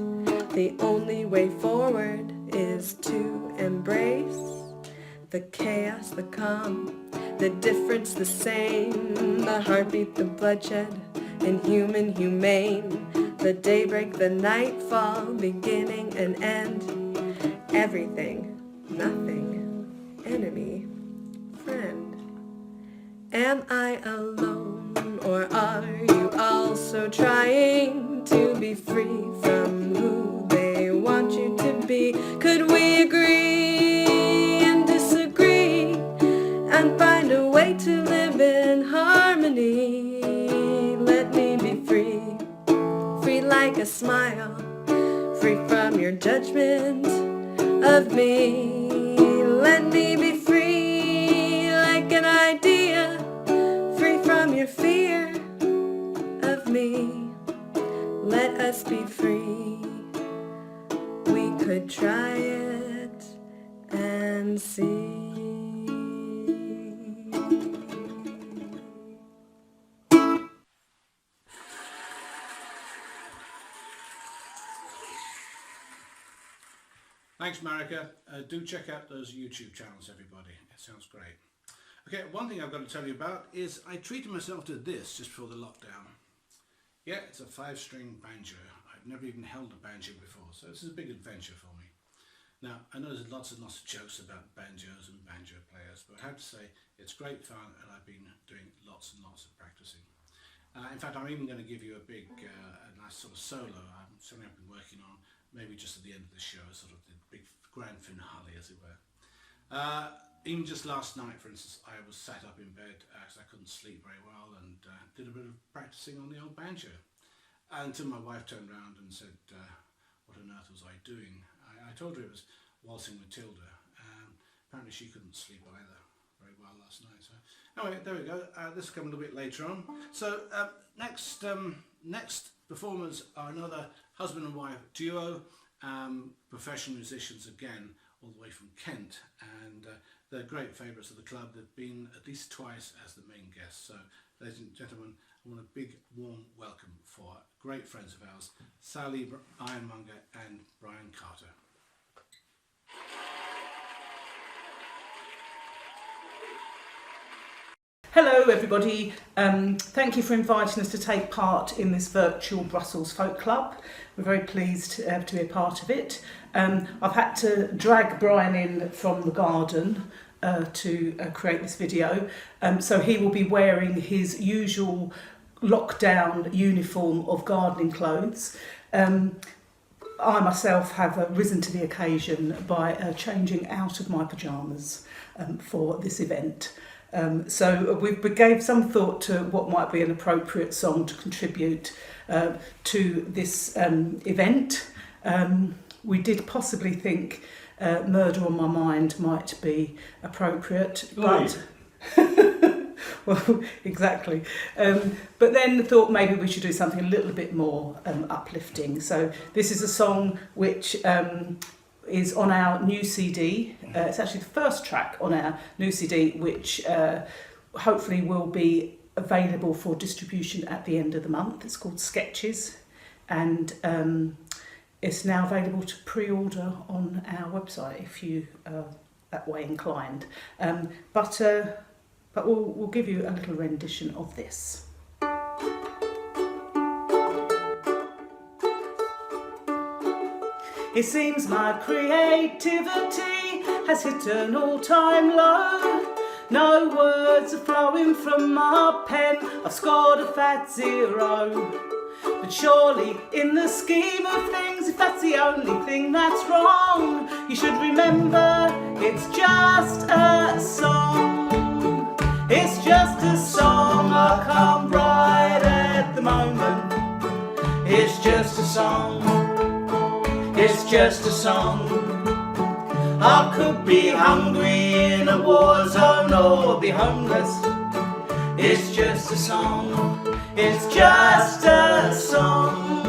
M: The only way forward is to embrace the chaos, the calm, the difference, the same, the heartbeat, the bloodshed, inhuman, humane, the daybreak, the nightfall, beginning and end, everything, nothing, enemy, friend. Am I alone, or are you also trying to be free from who they want you to be? Could we agree and disagree and find a way to live in harmony? Let me be free, free like a smile, free from your judgment of me. Let me be free like an idea, free from your fear of me. Let us be free. We could try it and see.
B: Thanks, Marika. Do check out those YouTube channels, everybody. It sounds great. Okay, one thing I've got to tell you about is I treated myself to this just before the lockdown. Yeah, it's a 5-string banjo. I've never even held a banjo before, so this is a big adventure for me. Now, I know there's lots and lots of jokes about banjos and banjo players, but I have to say it's great fun and I've been doing lots and lots of practicing. In fact, I'm even going to give you a big, a nice sort of solo. Something I've been working on, maybe just at the end of the show, sort of the big grand finale, as it were. Even just last night, for instance, I was sat up in bed because I couldn't sleep very well and did a bit of practicing on the old banjo. Until my wife turned around and said, what on earth was I doing? I told her it was Waltzing Matilda. Apparently she couldn't sleep either very well last night. So anyway, there we go. This will come a little bit later on. So next performers are another husband and wife duo, professional musicians again, all the way from Kent, and they're great favourites of the club. They've been at least twice as the main guests. So ladies and gentlemen, I want a big warm welcome for great friends of ours, Sally Ironmonger and Brian Carter.
N: Hello everybody, thank you for inviting us to take part in this virtual Brussels Folk Club. We're very pleased to be a part of it. I've had to drag Brian in from the garden to create this video, so he will be wearing his usual lockdown uniform of gardening clothes. I myself have risen to the occasion by changing out of my pyjamas for this event. So we gave some thought to what might be an appropriate song to contribute to this event. We did possibly think Murder on My Mind might be appropriate, but well, exactly. But then thought maybe we should do something a little bit more uplifting. So this is a song which is on our new CD. It's actually the first track on our new CD, which hopefully will be available for distribution at the end of the month. It's called Sketches, and it's now available to pre-order on our website if you are that way inclined. But we'll give you a little rendition of this. It seems my creativity has hit an all-time low. No words are flowing from my pen, I've scored a fat 0. But surely in the scheme of things, if that's the only thing that's wrong, you should remember it's just a song. It's just a song I can't write at the moment. It's just a song. It's just a song. I could be hungry in a war zone or be homeless. It's just a song. It's just a song.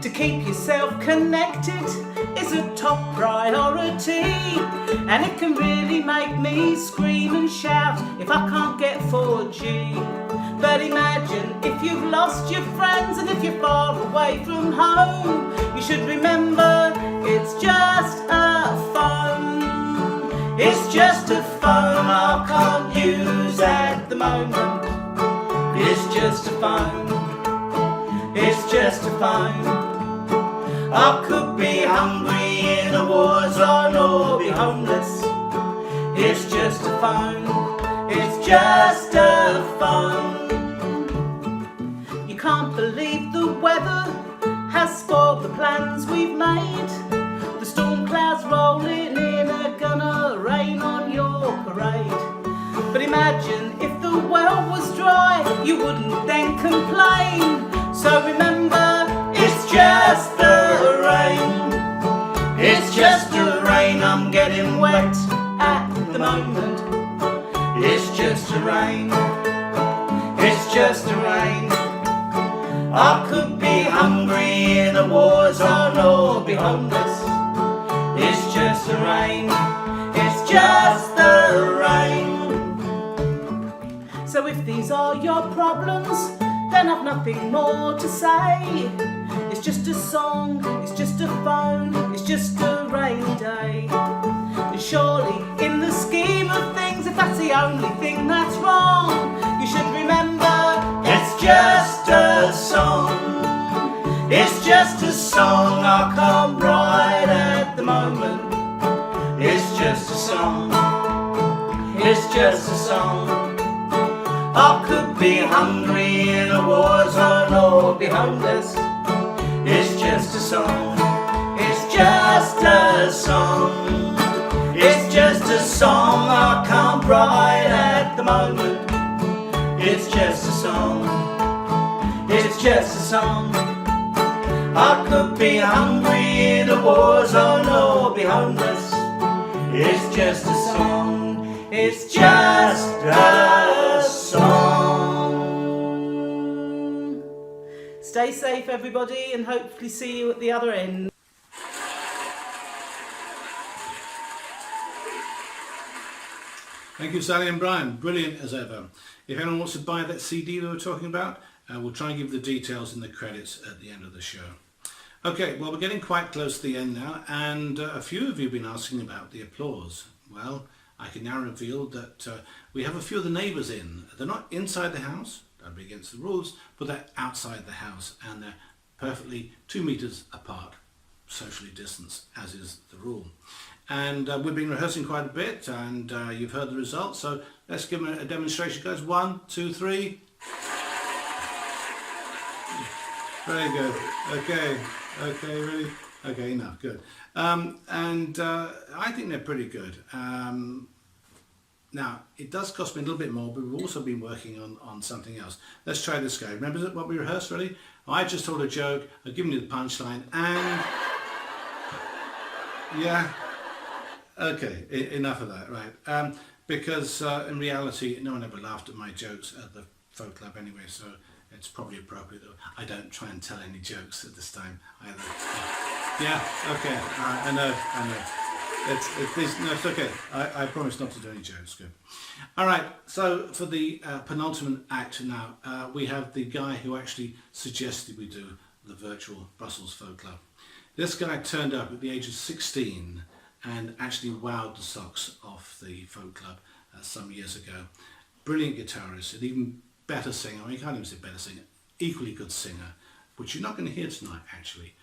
N: To keep yourself connected is a top priority, and it can really make me scream and shout if I can't get 4G. But imagine if you've lost your friends and if you're far away from home, you should remember it's just a phone. It's just a phone I can't use at the moment. It's just a phone. It's just a phone. I could be hungry in a war zone or be homeless. It's just a phone. It's just a fun. You can't believe the weather has spoiled the plans we've made. The storm clouds rolling in are gonna rain on your parade. But imagine if the well was dry, you wouldn't then complain. So remember, it's just the rain. It's just the rain, I'm getting wet at the moment. It's just the rain. It's just the rain. I could be hungry in a war zone or be homeless. It's just the rain. It's just the rain. So if these are your problems, then I've nothing more to say. It's just a song, it's just a phone, it's just a rainy day. And surely in the scheme of things, if that's the only thing that's wrong, you should remember it's just a song. It's just a song I can't write at the moment. It's just a song. It's just a song. I could be hungry in a war zone or be homeless. It's just a song. It's just a song. It's just a song I can't write at the moment. It's just a song. It's just a song. I could be hungry in a war zone or be homeless. It's just a song. It's just a song. Stay safe, everybody, and hopefully see you at the other end.
B: Thank you, Sally and Brian. Brilliant as ever. If anyone wants to buy that CD we were talking about, we'll try and give the details in the credits at the end of the show. Okay, well, we're getting quite close to the end now, and a few of you have been asking about the applause. Well, I can now reveal that we have a few of the neighbours in. They're not inside the house, that'd be against the rules, but they're outside the house, and they're perfectly 2 metres apart, socially distanced, as is the rule. And we've been rehearsing quite a bit, and you've heard the results, so let's give them a demonstration, guys. 1, 2, 3. Very good. Okay, ready? Okay, enough, good. I think they're pretty good. Now, it does cost me a little bit more, but we've also been working on something else. Let's try this guy. Remember what we rehearsed, really? I just told a joke, I've given you the punchline, and... yeah? Okay, enough of that, right. Because in reality, no one ever laughed at my jokes at the folk club anyway, so it's probably appropriate that I don't try and tell any jokes at this time either. Yeah, okay, I know. It's okay. I promise not to do any jokes. Good. All right. So for the penultimate act now, we have the guy who actually suggested we do the virtual Brussels Folk Club. This guy turned up at the age of 16 and actually wowed the socks off the folk club some years ago. Brilliant guitarist, an even better singer. I mean, you can't even say better singer. Equally good singer, which you're not going to hear tonight, actually.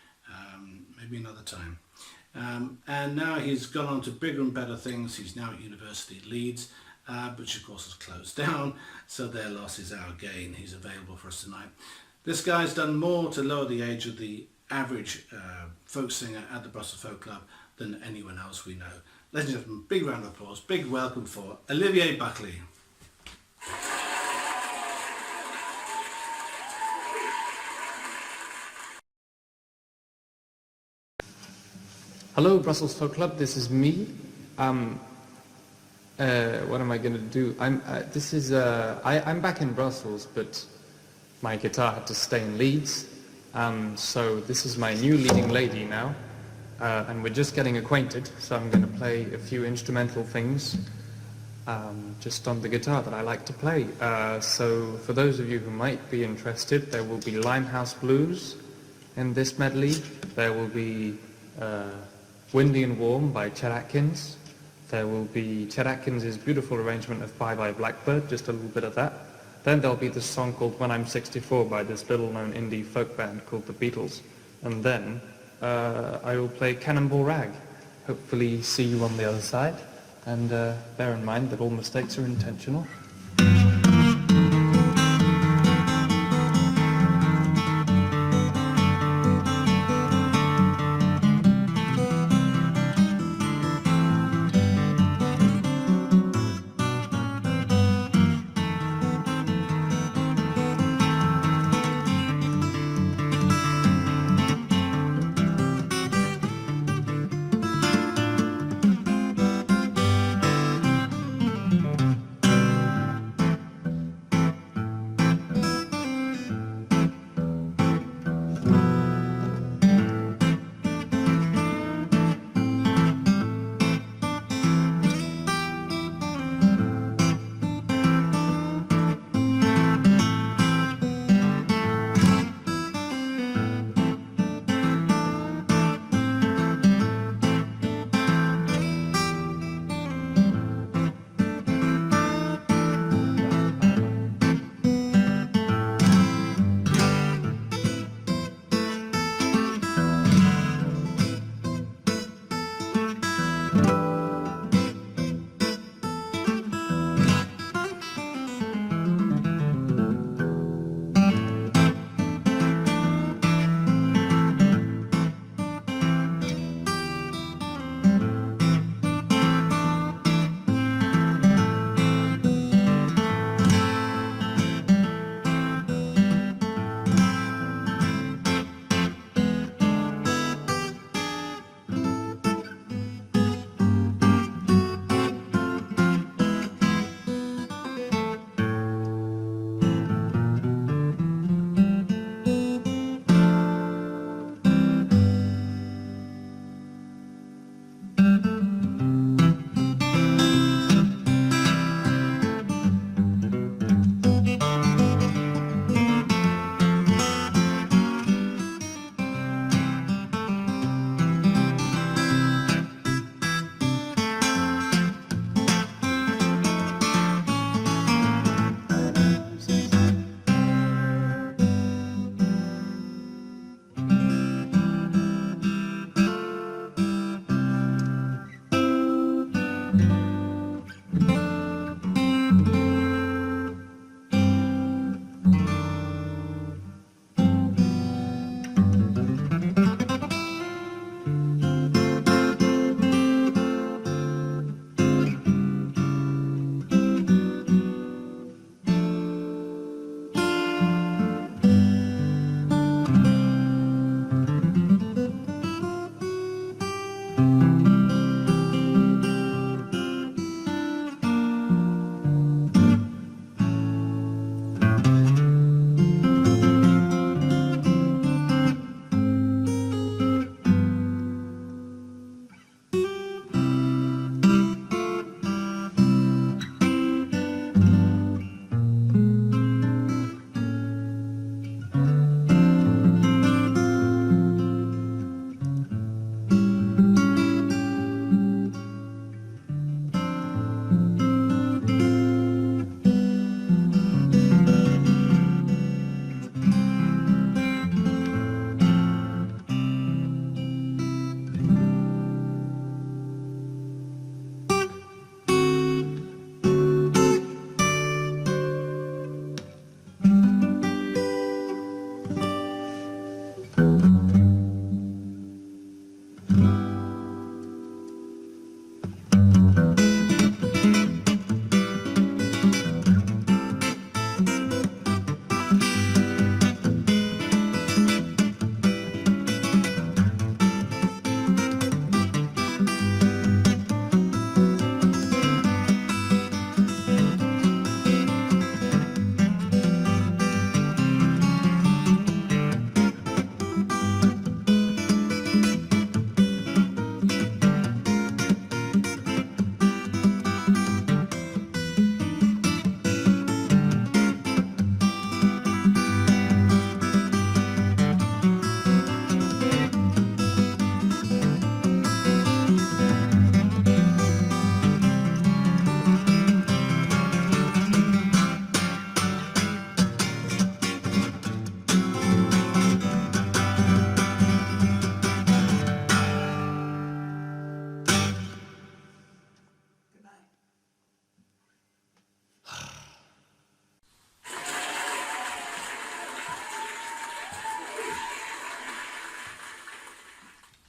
B: Maybe another time. And now he's gone on to bigger and better things. He's now at University at Leeds, which of course has closed down, so their loss is our gain. He's available for us tonight. This guy's done more to lower the age of the average folk singer at the Brussels Folk Club than anyone else we know. Ladies and gentlemen, big round of applause, big welcome for Olivier Buckley.
O: Hello, Brussels Folk Club. This is me. What am I going to do? I'm back in Brussels, but my guitar had to stay in Leeds. So this is my new leading lady now, and we're just getting acquainted. So I'm going to play a few instrumental things, just on the guitar that I like to play. So for those of you who might be interested, there will be Limehouse Blues in this medley. There will be Windy and Warm by Chet Atkins. There will be Chet Atkins' beautiful arrangement of Bye Bye Blackbird, just a little bit of that. Then there'll be this song called When I'm 64 by this little-known indie folk band called The Beatles. And then I will play Cannonball Rag. Hopefully see you on the other side. and bear in mind that all mistakes are intentional.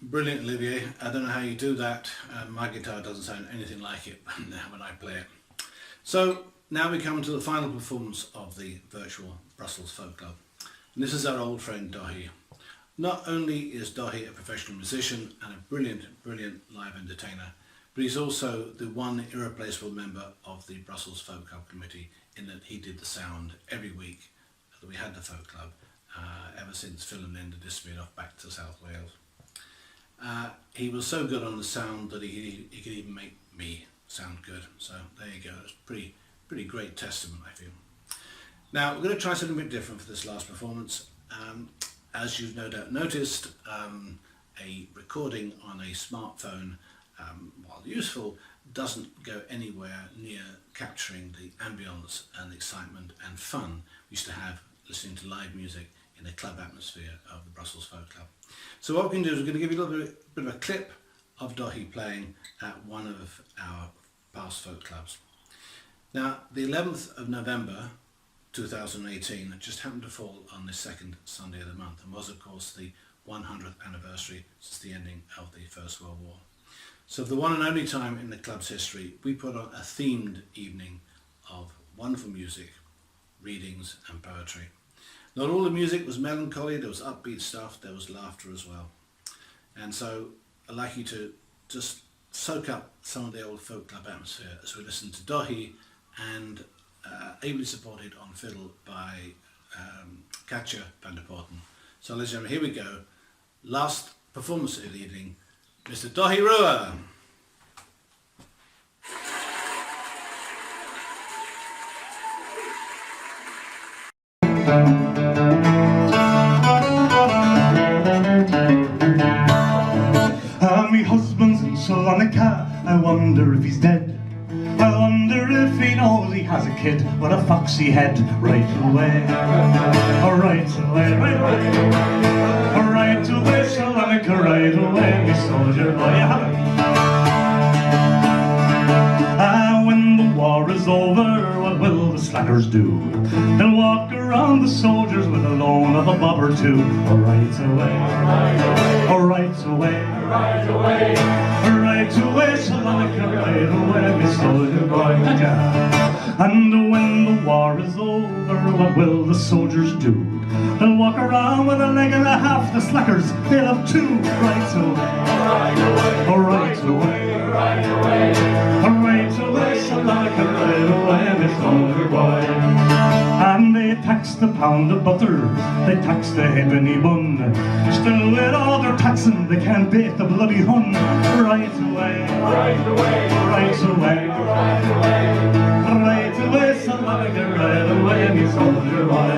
B: Brilliant, Olivier. I don't know how you do that. My guitar doesn't sound anything like it when I play it. So now we come to the final performance of the virtual Brussels Folk Club. And this is our old friend Dahi. Not only is Dahi a professional musician and a brilliant live entertainer, but he's also the one irreplaceable member of the Brussels Folk Club committee, in that he did the sound every week that we had the Folk Club, ever since Phil and Linda disappeared off back to South Wales. He was so good on the sound that he could even make me sound good. So there you go. It's pretty great testament, I feel. Now we're going to try something a bit different for this last performance. As you've no doubt noticed, a recording on a smartphone, while useful, doesn't go anywhere near capturing the ambience and excitement and fun we used to have listening to live music in the club atmosphere of the Brussels Folk Club. So what we can do is we're going to give you a little bit of a clip of Dahi playing at one of our past folk clubs. Now, the 11th of November 2018 just happened to fall on the second Sunday of the month, and was of course the 100th anniversary since the ending of the First World War. So for the one and only time in the club's history, we put on a themed evening of wonderful music, readings and poetry. Not all the music was melancholy, there was upbeat stuff, there was laughter as well. And so I'd like you to just soak up some of the old folk club atmosphere as we listen to Dahi, and ably supported on fiddle by Katja van der Poorten. So ladies and gentlemen, here we go. Last performance of the evening, Mr. Dahi Rua.
P: Me husband's in Salonika, I wonder if he's dead. I wonder if he knows he has a kid with a foxy head. Right away, right away, right away, right away, Salonika, right away, me soldier boy. When the war is over, what will the slackers do? They'll walk around the soldiers with a loan of a bob or two. Right away, right away, right away, right away, Salonika, right away, me soldier boy. And when the war is over, what will the soldiers do? They'll walk around with a leg and a half, the slackers, they'll have two. Right away, right away, right away, right away, right away, Salonika, right away, me soldier boy. And they tax the pound of butter, they tax the halfpenny bun. Still with all their taxing, they can't bake the bloody Hun. Right away, right away, right away, right away, right away, Salonika, right away, me soldier boy.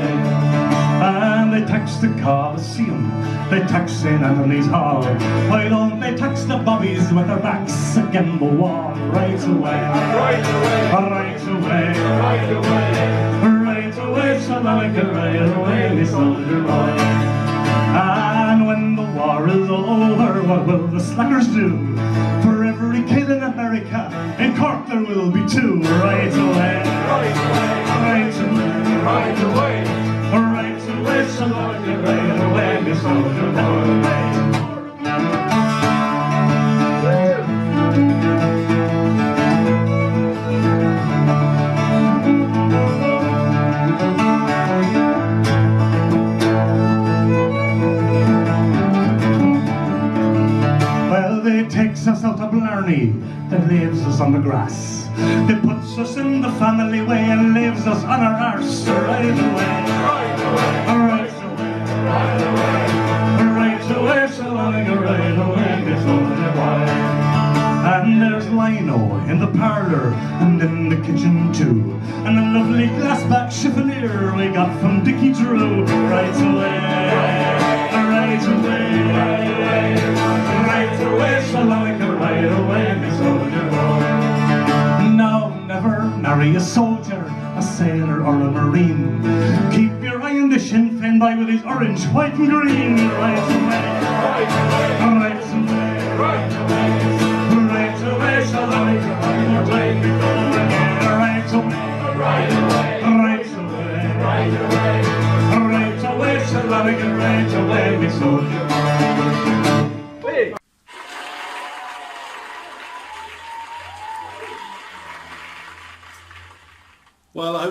P: And they tax the Coliseum, they tax St. Anthony's Hall. Why don't they tax the bobbies with their backs against the wall? Right away, right away, right away, right away, right away, Salonika, right away, me soldier boy. And when the war is over, what will the slackers do? For every kid in America, in Cork there will be two. Right away, right away, right away, right away, right away, Salonika, right away, me soldier boy. Takes us out of Blarney, that leaves us on the grass. They puts us in the family way and leaves us on our arse. Right away, right away, right away, right away, right away, Salonika, right away, me soldier boy. And there's lino in the parlour and in the kitchen too, and a lovely glass back chiffonier we got from Dickie Drew. Right away, right away, right away, right away, Salonika, right away, me soldier boy. Now never marry a soldier, a sailor or a marine. Keep your eye on the Sinn Féin boy with his orange, white and green. Right away, right away, right away, right away, right away, Salonika, right away, me soldier boy. Right away, right away, right away, right away, right away, Salonika, right away, me soldier boy.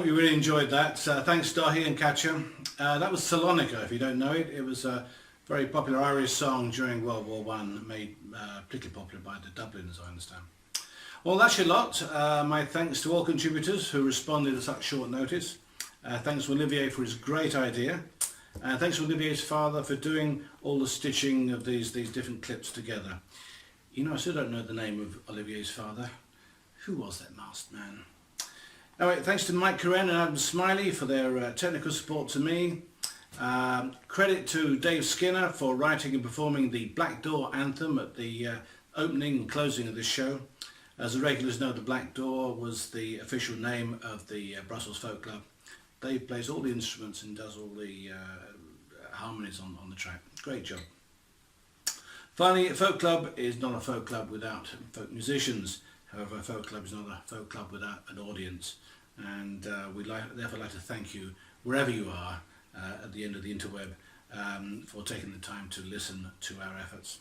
B: hope you really enjoyed that. Thanks Dahi and Katja. That was Salonika, if you don't know it. It was a very popular Irish song during World War One, made particularly popular by the Dubliners, I understand. Well, that's your lot. My thanks to all contributors who responded at such short notice. Thanks to Olivier for his great idea. Thanks to Olivier's father for doing all the stitching of these different clips together. You know, I still don't know the name of Olivier's father. Who was that masked man? Anyway, thanks to Mike Coren and Adam Smiley for their technical support to me. Credit to Dave Skinner for writing and performing the BlackDoor anthem at the opening and closing of this show. As the regulars know, the BlackDoor was the official name of the Brussels Folk Club. Dave plays all the instruments and does all the harmonies on the track. Great job. Finally, a folk club is not a folk club without folk musicians. However, a folk club is not a folk club without an audience. And we'd therefore like to thank you, wherever you are, at the end of the interweb, for taking the time to listen to our efforts.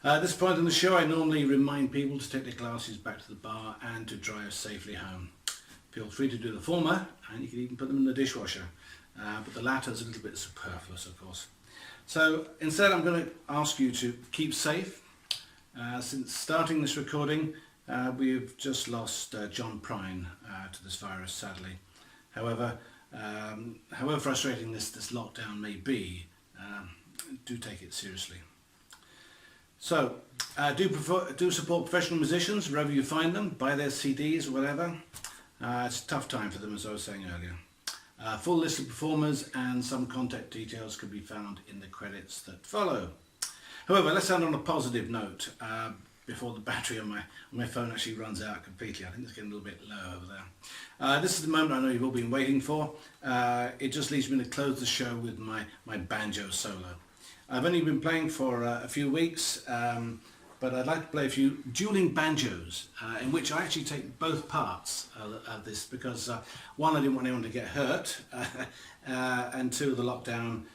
B: At this point in the show, I normally remind people to take their glasses back to the bar and to drive safely home. Feel free to do the former, and you can even put them in the dishwasher, but the latter is a little bit superfluous, of course. So instead, I'm going to ask you to keep safe. Since starting this recording, we've just lost John Prine to this virus, sadly. However, however frustrating this lockdown may be, do take it seriously. So, do support professional musicians wherever you find them, buy their CDs or whatever. It's a tough time for them, as I was saying earlier. Full list of performers and some contact details can be found in the credits that follow. However, let's end on a positive note before the battery on my phone actually runs out completely. I think it's getting a little bit low over there. This is the moment I know you've all been waiting for. It just leaves me to close the show with my banjo solo. I've only been playing for a few weeks, but I'd like to play a few dueling banjos in which I actually take both parts of this because one, I didn't want anyone to get hurt, and two, the lockdown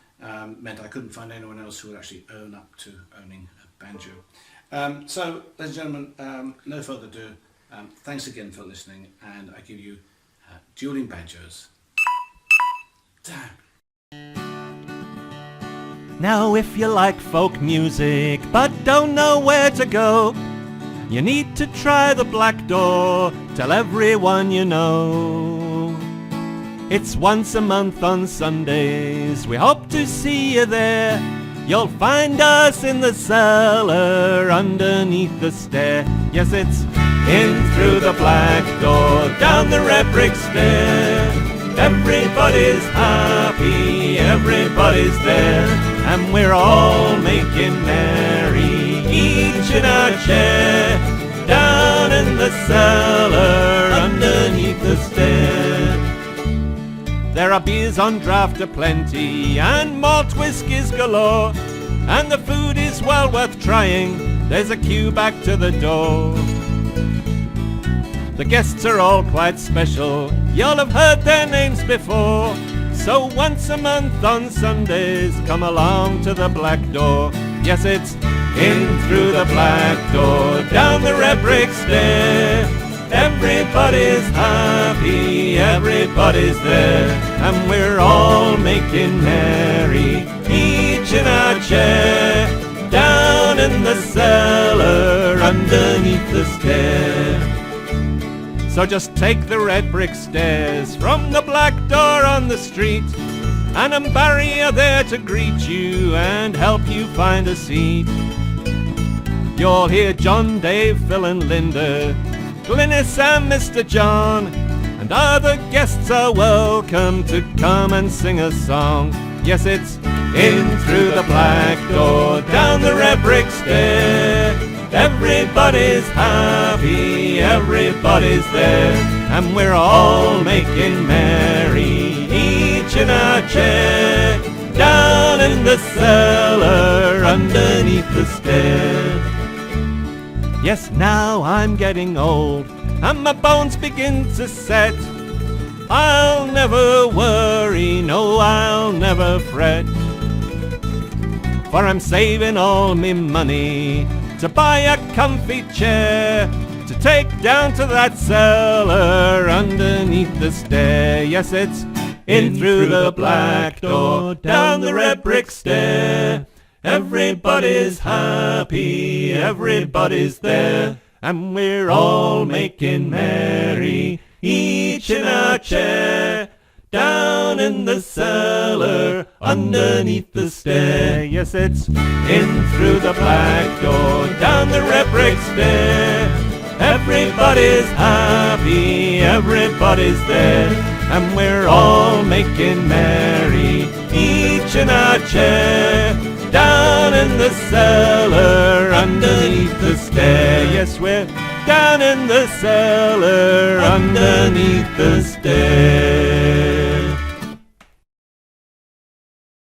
B: meant I couldn't find anyone else who would actually own up to owning a banjo. So, ladies and gentlemen, no further ado, thanks again for listening, and I give you dueling banjos. Damn.
A: Now if you like folk music but don't know where to go, you need to try the BlackDoor, tell everyone you know. It's once a month on Sundays, we hope to see you there. You'll find us in the cellar underneath the stair. Yes, it's in through the BlackDoor, down the red brick stair. Everybody's happy, everybody's there, and we're all making merry, each in our chair, down in the cellar, underneath the stair. There are beers on draft aplenty, and malt whiskies galore, and the food is well worth trying, there's a queue back to the door. The guests are all quite special, you'll have heard their names before. So once a month on Sundays, come along to the BlackDoor. Yes, it's in through the BlackDoor, down the red brick stair. Everybody's happy, everybody's there, and we're all making merry, each in our chair, down in the cellar, underneath the stair. So just take the red brick stairs from the BlackDoor on the street, and Barry are there to greet you and help you find a seat. You'll hear John, Dave, Phil and Linda, Glynis and Mr. John, and other guests are welcome to come and sing a song. Yes, it's in through the BlackDoor, down the red brick stair. Everybody's happy, everybody's there, and we're all making merry, each in our chair, down in the cellar, underneath the stair. Yes, now I'm getting old, and my bones begin to set. I'll never worry, no, I'll never fret, for I'm saving all me money to buy a comfy chair,
Q: have to take down to that cellar underneath the stair. Yes, it's in through the black door, down the red brick stair. Everybody's happy, everybody's there, and we're all making merry, each in our chair. Down in the cellar, underneath the stair. Yes, it's in through the black door, down the red brick stair. Everybody's happy, everybody's there, and we're all making merry, each in our chair. Down in the cellar, underneath the stair. Yes, we're down in the cellar, underneath the stair.